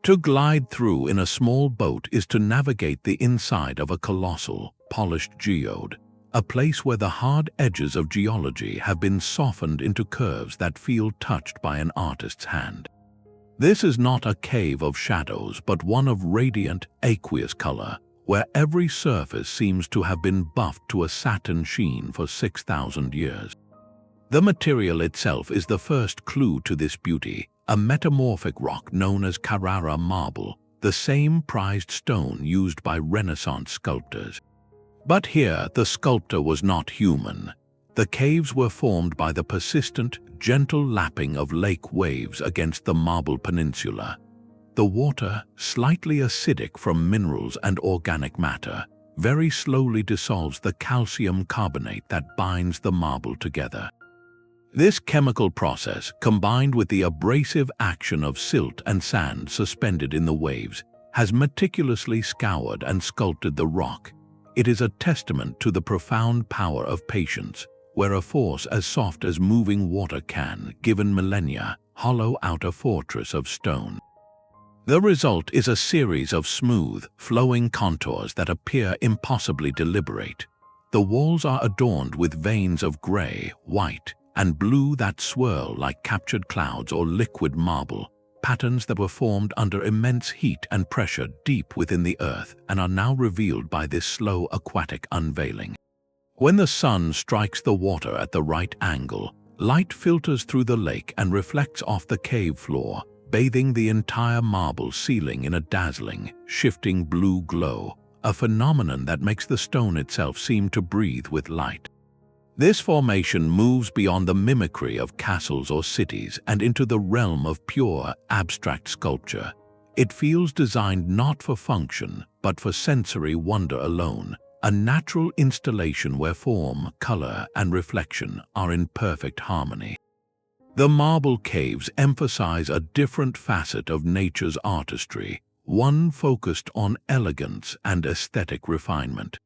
To glide through in a small boat is to navigate the inside of a colossal, polished geode, a place where the hard edges of geology have been softened into curves that feel touched by an artist's hand. This is not a cave of shadows, but one of radiant, aqueous color, where every surface seems to have been buffed to a satin sheen for 6,000 years. The material itself is the first clue to this beauty, a metamorphic rock known as Carrara marble, the same prized stone used by Renaissance sculptors. But here, the sculptor was not human. The caves were formed by the persistent, gentle lapping of lake waves against the marble peninsula. The water, slightly acidic from minerals and organic matter, very slowly dissolves the calcium carbonate that binds the marble together. This chemical process, combined with the abrasive action of silt and sand suspended in the waves, has meticulously scoured and sculpted the rock. It is a testament to the profound power of patience, where a force as soft as moving water can, given millennia, hollow out a fortress of stone. The result is a series of smooth, flowing contours that appear impossibly deliberate. The walls are adorned with veins of gray, white, and blue that swirl like captured clouds or liquid marble, patterns that were formed under immense heat and pressure deep within the earth and are now revealed by this slow aquatic unveiling. When the sun strikes the water at the right angle, light filters through the lake and reflects off the cave floor, bathing the entire marble ceiling in a dazzling, shifting blue glow, a phenomenon that makes the stone itself seem to breathe with light. This formation moves beyond the mimicry of castles or cities and into the realm of pure, abstract sculpture. It feels designed not for function, but for sensory wonder alone, a natural installation where form, color, and reflection are in perfect harmony. The marble caves emphasize a different facet of nature's artistry, one focused on elegance and aesthetic refinement.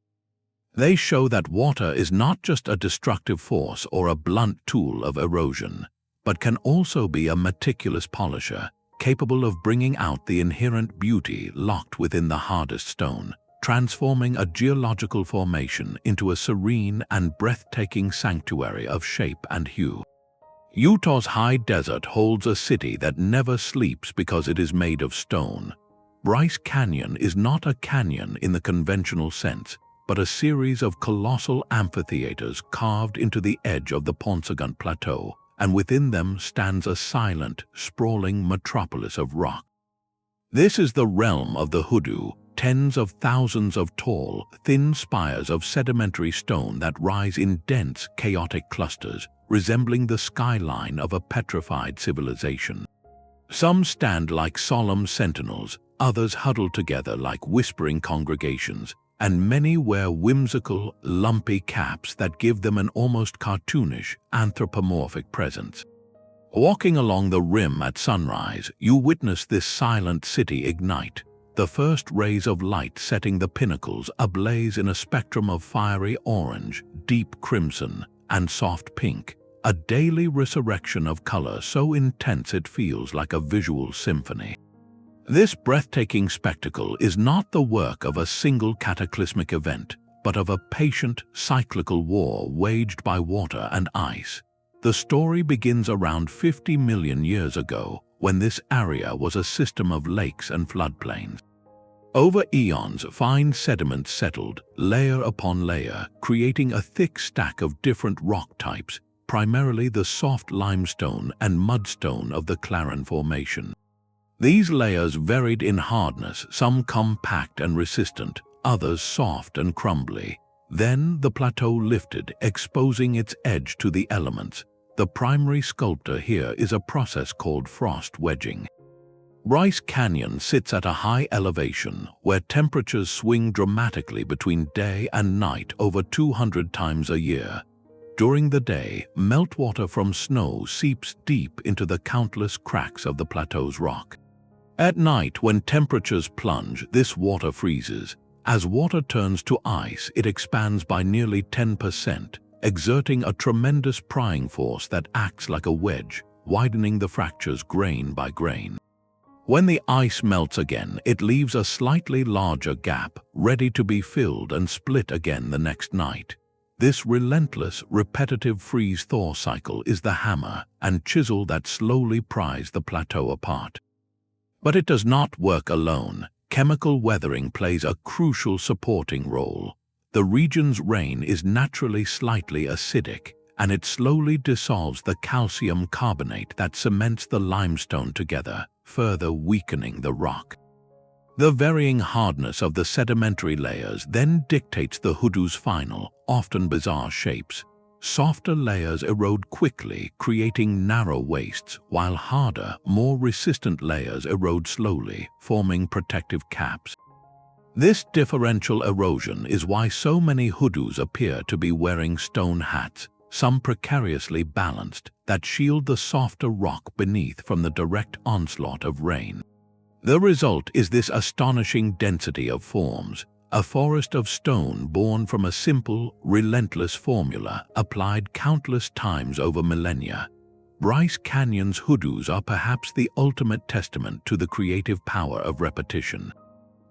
They show that water is not just a destructive force or a blunt tool of erosion, but can also be a meticulous polisher, capable of bringing out the inherent beauty locked within the hardest stone, transforming a geological formation into a serene and breathtaking sanctuary of shape and hue. Utah's high desert holds a city that never sleeps because it is made of stone. Bryce Canyon is not a canyon in the conventional sense, but a series of colossal amphitheaters carved into the edge of the Ponsagunt Plateau, and within them stands a silent, sprawling metropolis of rock. This is the realm of the Hoodoo, tens of thousands of tall, thin spires of sedimentary stone that rise in dense, chaotic clusters, resembling the skyline of a petrified civilization. Some stand like solemn sentinels, others huddle together like whispering congregations, and many wear whimsical, lumpy caps that give them an almost cartoonish, anthropomorphic presence. Walking along the rim at sunrise, you witness this silent city ignite, the first rays of light setting the pinnacles ablaze in a spectrum of fiery orange, deep crimson, and soft pink, a daily resurrection of color so intense it feels like a visual symphony. This breathtaking spectacle is not the work of a single cataclysmic event, but of a patient, cyclical war waged by water and ice. The story begins around 50 million years ago, when this area was a system of lakes and floodplains. Over eons, fine sediments settled, layer upon layer, creating a thick stack of different rock types, primarily the soft limestone and mudstone of the Claren Formation. These layers varied in hardness, some compact and resistant, others soft and crumbly. Then the plateau lifted, exposing its edge to the elements. The primary sculpture here is a process called frost wedging. Bryce Canyon sits at a high elevation where temperatures swing dramatically between day and night over 200 times a year. During the day, meltwater from snow seeps deep into the countless cracks of the plateau's rock. At night, when temperatures plunge, this water freezes. As water turns to ice, it expands by nearly 10%, exerting a tremendous prying force that acts like a wedge, widening the fractures grain by grain. When the ice melts again, it leaves a slightly larger gap, ready to be filled and split again the next night. This relentless, repetitive freeze-thaw cycle is the hammer and chisel that slowly pries the plateau apart. But it does not work alone. Chemical weathering plays a crucial supporting role. The region's rain is naturally slightly acidic, and it slowly dissolves the calcium carbonate that cements the limestone together, further weakening the rock. The varying hardness of the sedimentary layers then dictates the Hoodoo's final, often bizarre shapes. Softer layers erode quickly, creating narrow wastes, while harder, more resistant layers erode slowly, forming protective caps. This differential erosion is why so many Hoodoos appear to be wearing stone hats, some precariously balanced, that shield the softer rock beneath from the direct onslaught of rain. The result is this astonishing density of forms, a forest of stone born from a simple, relentless formula applied countless times over millennia. Bryce Canyon's Hoodoos are perhaps the ultimate testament to the creative power of repetition.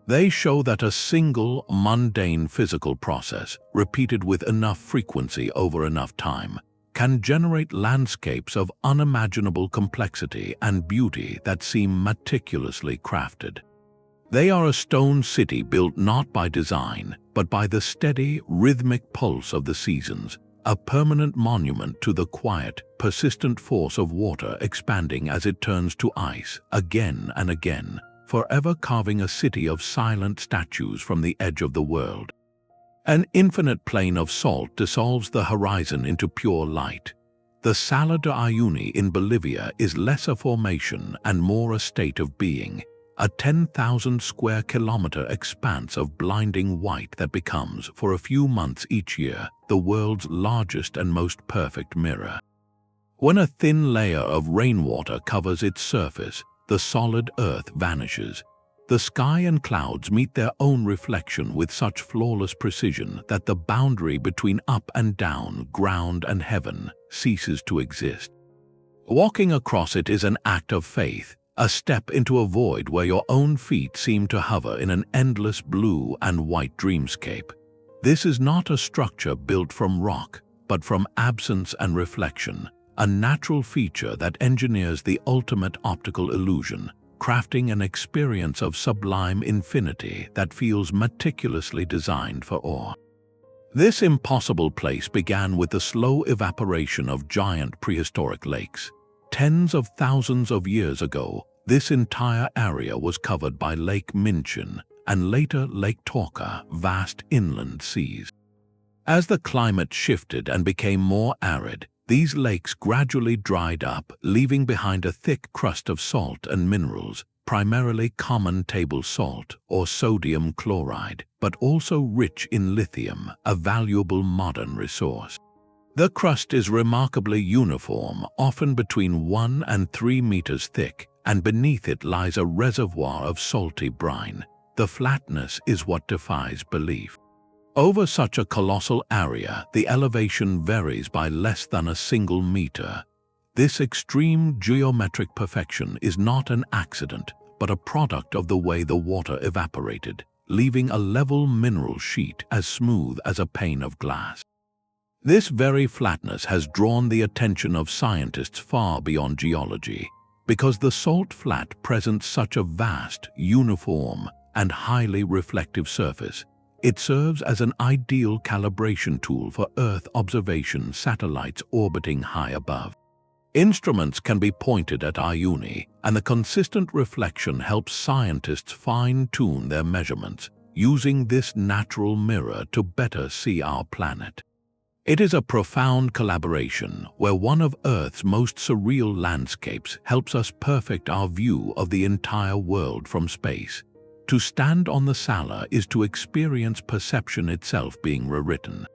They show that a single, mundane physical process, repeated with enough frequency over enough time, can generate landscapes of unimaginable complexity and beauty that seem meticulously crafted. They are a stone city built not by design, but by the steady, rhythmic pulse of the seasons, a permanent monument to the quiet, persistent force of water expanding as it turns to ice again and again, forever carving a city of silent statues from the edge of the world. An infinite plain of salt dissolves the horizon into pure light. The Salar de Uyuni in Bolivia is less a formation and more a state of being, a 10,000 square kilometer expanse of blinding white that becomes, for a few months each year, the world's largest and most perfect mirror. When a thin layer of rainwater covers its surface, the solid earth vanishes. The sky and clouds meet their own reflection with such flawless precision that the boundary between up and down, ground and heaven, ceases to exist. Walking across it is an act of faith, a step into a void where your own feet seem to hover in an endless blue and white dreamscape. This is not a structure built from rock, but from absence and reflection, a natural feature that engineers the ultimate optical illusion, crafting an experience of sublime infinity that feels meticulously designed for awe. This impossible place began with the slow evaporation of giant prehistoric lakes. Tens of thousands of years ago, this entire area was covered by Lake Minchin and later Lake Torca, vast inland seas. As the climate shifted and became more arid, these lakes gradually dried up, leaving behind a thick crust of salt and minerals, primarily common table salt or sodium chloride, but also rich in lithium, a valuable modern resource. The crust is remarkably uniform, often between 1 and 3 meters thick, and beneath it lies a reservoir of salty brine. The flatness is what defies belief. Over such a colossal area, the elevation varies by less than a single meter. This extreme geometric perfection is not an accident, but a product of the way the water evaporated, leaving a level mineral sheet as smooth as a pane of glass. This very flatness has drawn the attention of scientists far beyond geology, because the salt flat presents such a vast, uniform, and highly reflective surface. It serves as an ideal calibration tool for Earth observation satellites orbiting high above. Instruments can be pointed at Uyuni, and the consistent reflection helps scientists fine-tune their measurements, using this natural mirror to better see our planet. It is a profound collaboration where one of Earth's most surreal landscapes helps us perfect our view of the entire world from space. To stand on the Salar is to experience perception itself being rewritten.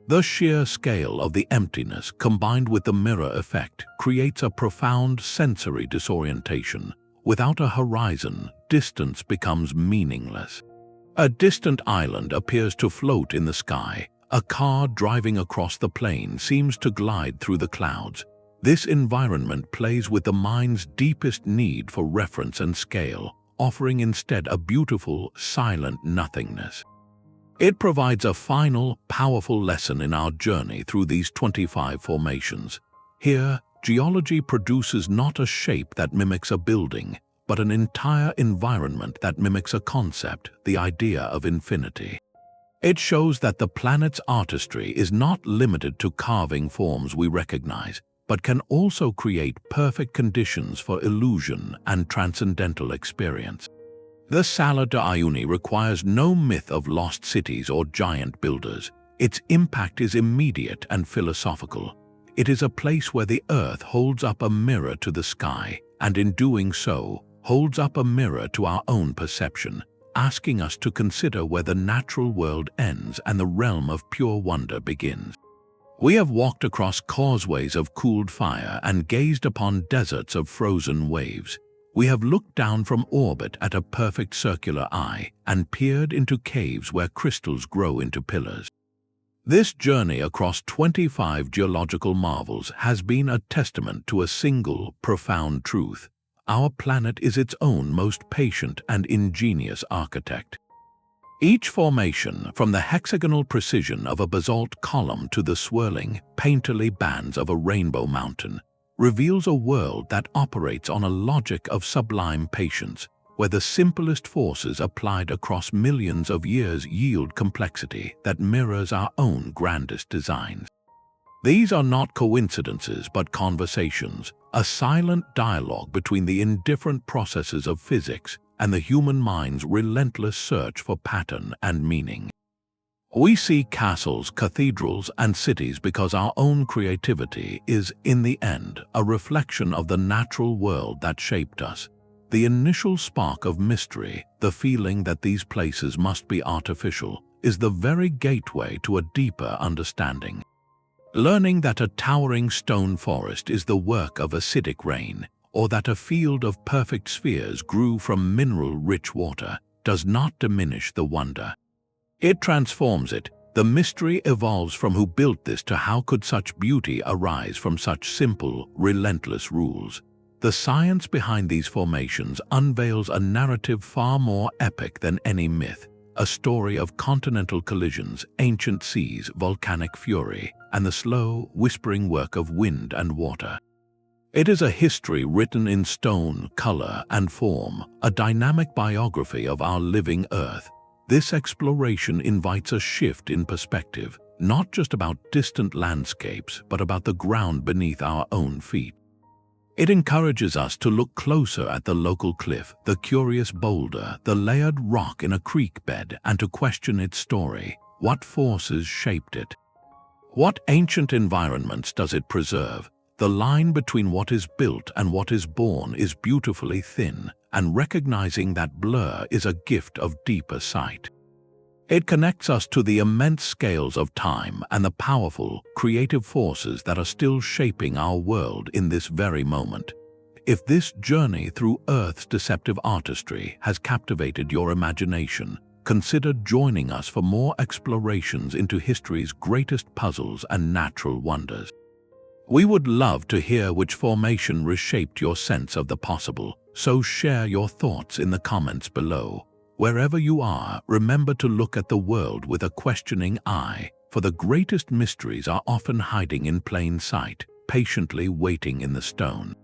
The sheer scale of the emptiness combined with the mirror effect creates a profound sensory disorientation. Without a horizon, distance becomes meaningless. A distant island appears to float in the sky. A car driving across the plain seems to glide through the clouds. This environment plays with the mind's deepest need for reference and scale, offering instead a beautiful, silent nothingness. It provides a final, powerful lesson in our journey through these 25 formations. Here, geology produces not a shape that mimics a building, but an entire environment that mimics a concept, the idea of infinity. It shows that the planet's artistry is not limited to carving forms we recognize, but can also create perfect conditions for illusion and transcendental experience. The Salar de Uyuni requires no myth of lost cities or giant builders. Its impact is immediate and philosophical. It is a place where the earth holds up a mirror to the sky, and in doing so, holds up a mirror to our own perception, asking us to consider where the natural world ends and the realm of pure wonder begins. We have walked across causeways of cooled fire and gazed upon deserts of frozen waves. We have looked down from orbit at a perfect circular eye and peered into caves where crystals grow into pillars. This journey across 25 geological marvels has been a testament to a single, profound truth. Our planet is its own most patient and ingenious architect. Each formation, from the hexagonal precision of a basalt column to the swirling, painterly bands of a rainbow mountain, reveals a world that operates on a logic of sublime patience, where the simplest forces applied across millions of years yield complexity that mirrors our own grandest designs. These are not coincidences but conversations, a silent dialogue between the indifferent processes of physics and the human mind's relentless search for pattern and meaning. We see castles, cathedrals, and cities because our own creativity is, in the end, a reflection of the natural world that shaped us. The initial spark of mystery, the feeling that these places must be artificial, is the very gateway to a deeper understanding. Learning that a towering stone forest is the work of acidic rain, or that a field of perfect spheres grew from mineral-rich water, does not diminish the wonder. It transforms it. The mystery evolves from who built this to how could such beauty arise from such simple, relentless rules. The science behind these formations unveils a narrative far more epic than any myth, a story of continental collisions, ancient seas, volcanic fury, and the slow, whispering work of wind and water. It is a history written in stone, color, and form, a dynamic biography of our living Earth. This exploration invites a shift in perspective, not just about distant landscapes, but about the ground beneath our own feet. It encourages us to look closer at the local cliff, the curious boulder, the layered rock in a creek bed, and to question its story. What forces shaped it? What ancient environments does it preserve? The line between what is built and what is born is beautifully thin, and recognizing that blur is a gift of deeper sight. It connects us to the immense scales of time and the powerful, creative forces that are still shaping our world in this very moment. If this journey through Earth's deceptive artistry has captivated your imagination, consider joining us for more explorations into history's greatest puzzles and natural wonders. We would love to hear which formation reshaped your sense of the possible, so share your thoughts in the comments below. Wherever you are, remember to look at the world with a questioning eye, for the greatest mysteries are often hiding in plain sight, patiently waiting in the stone.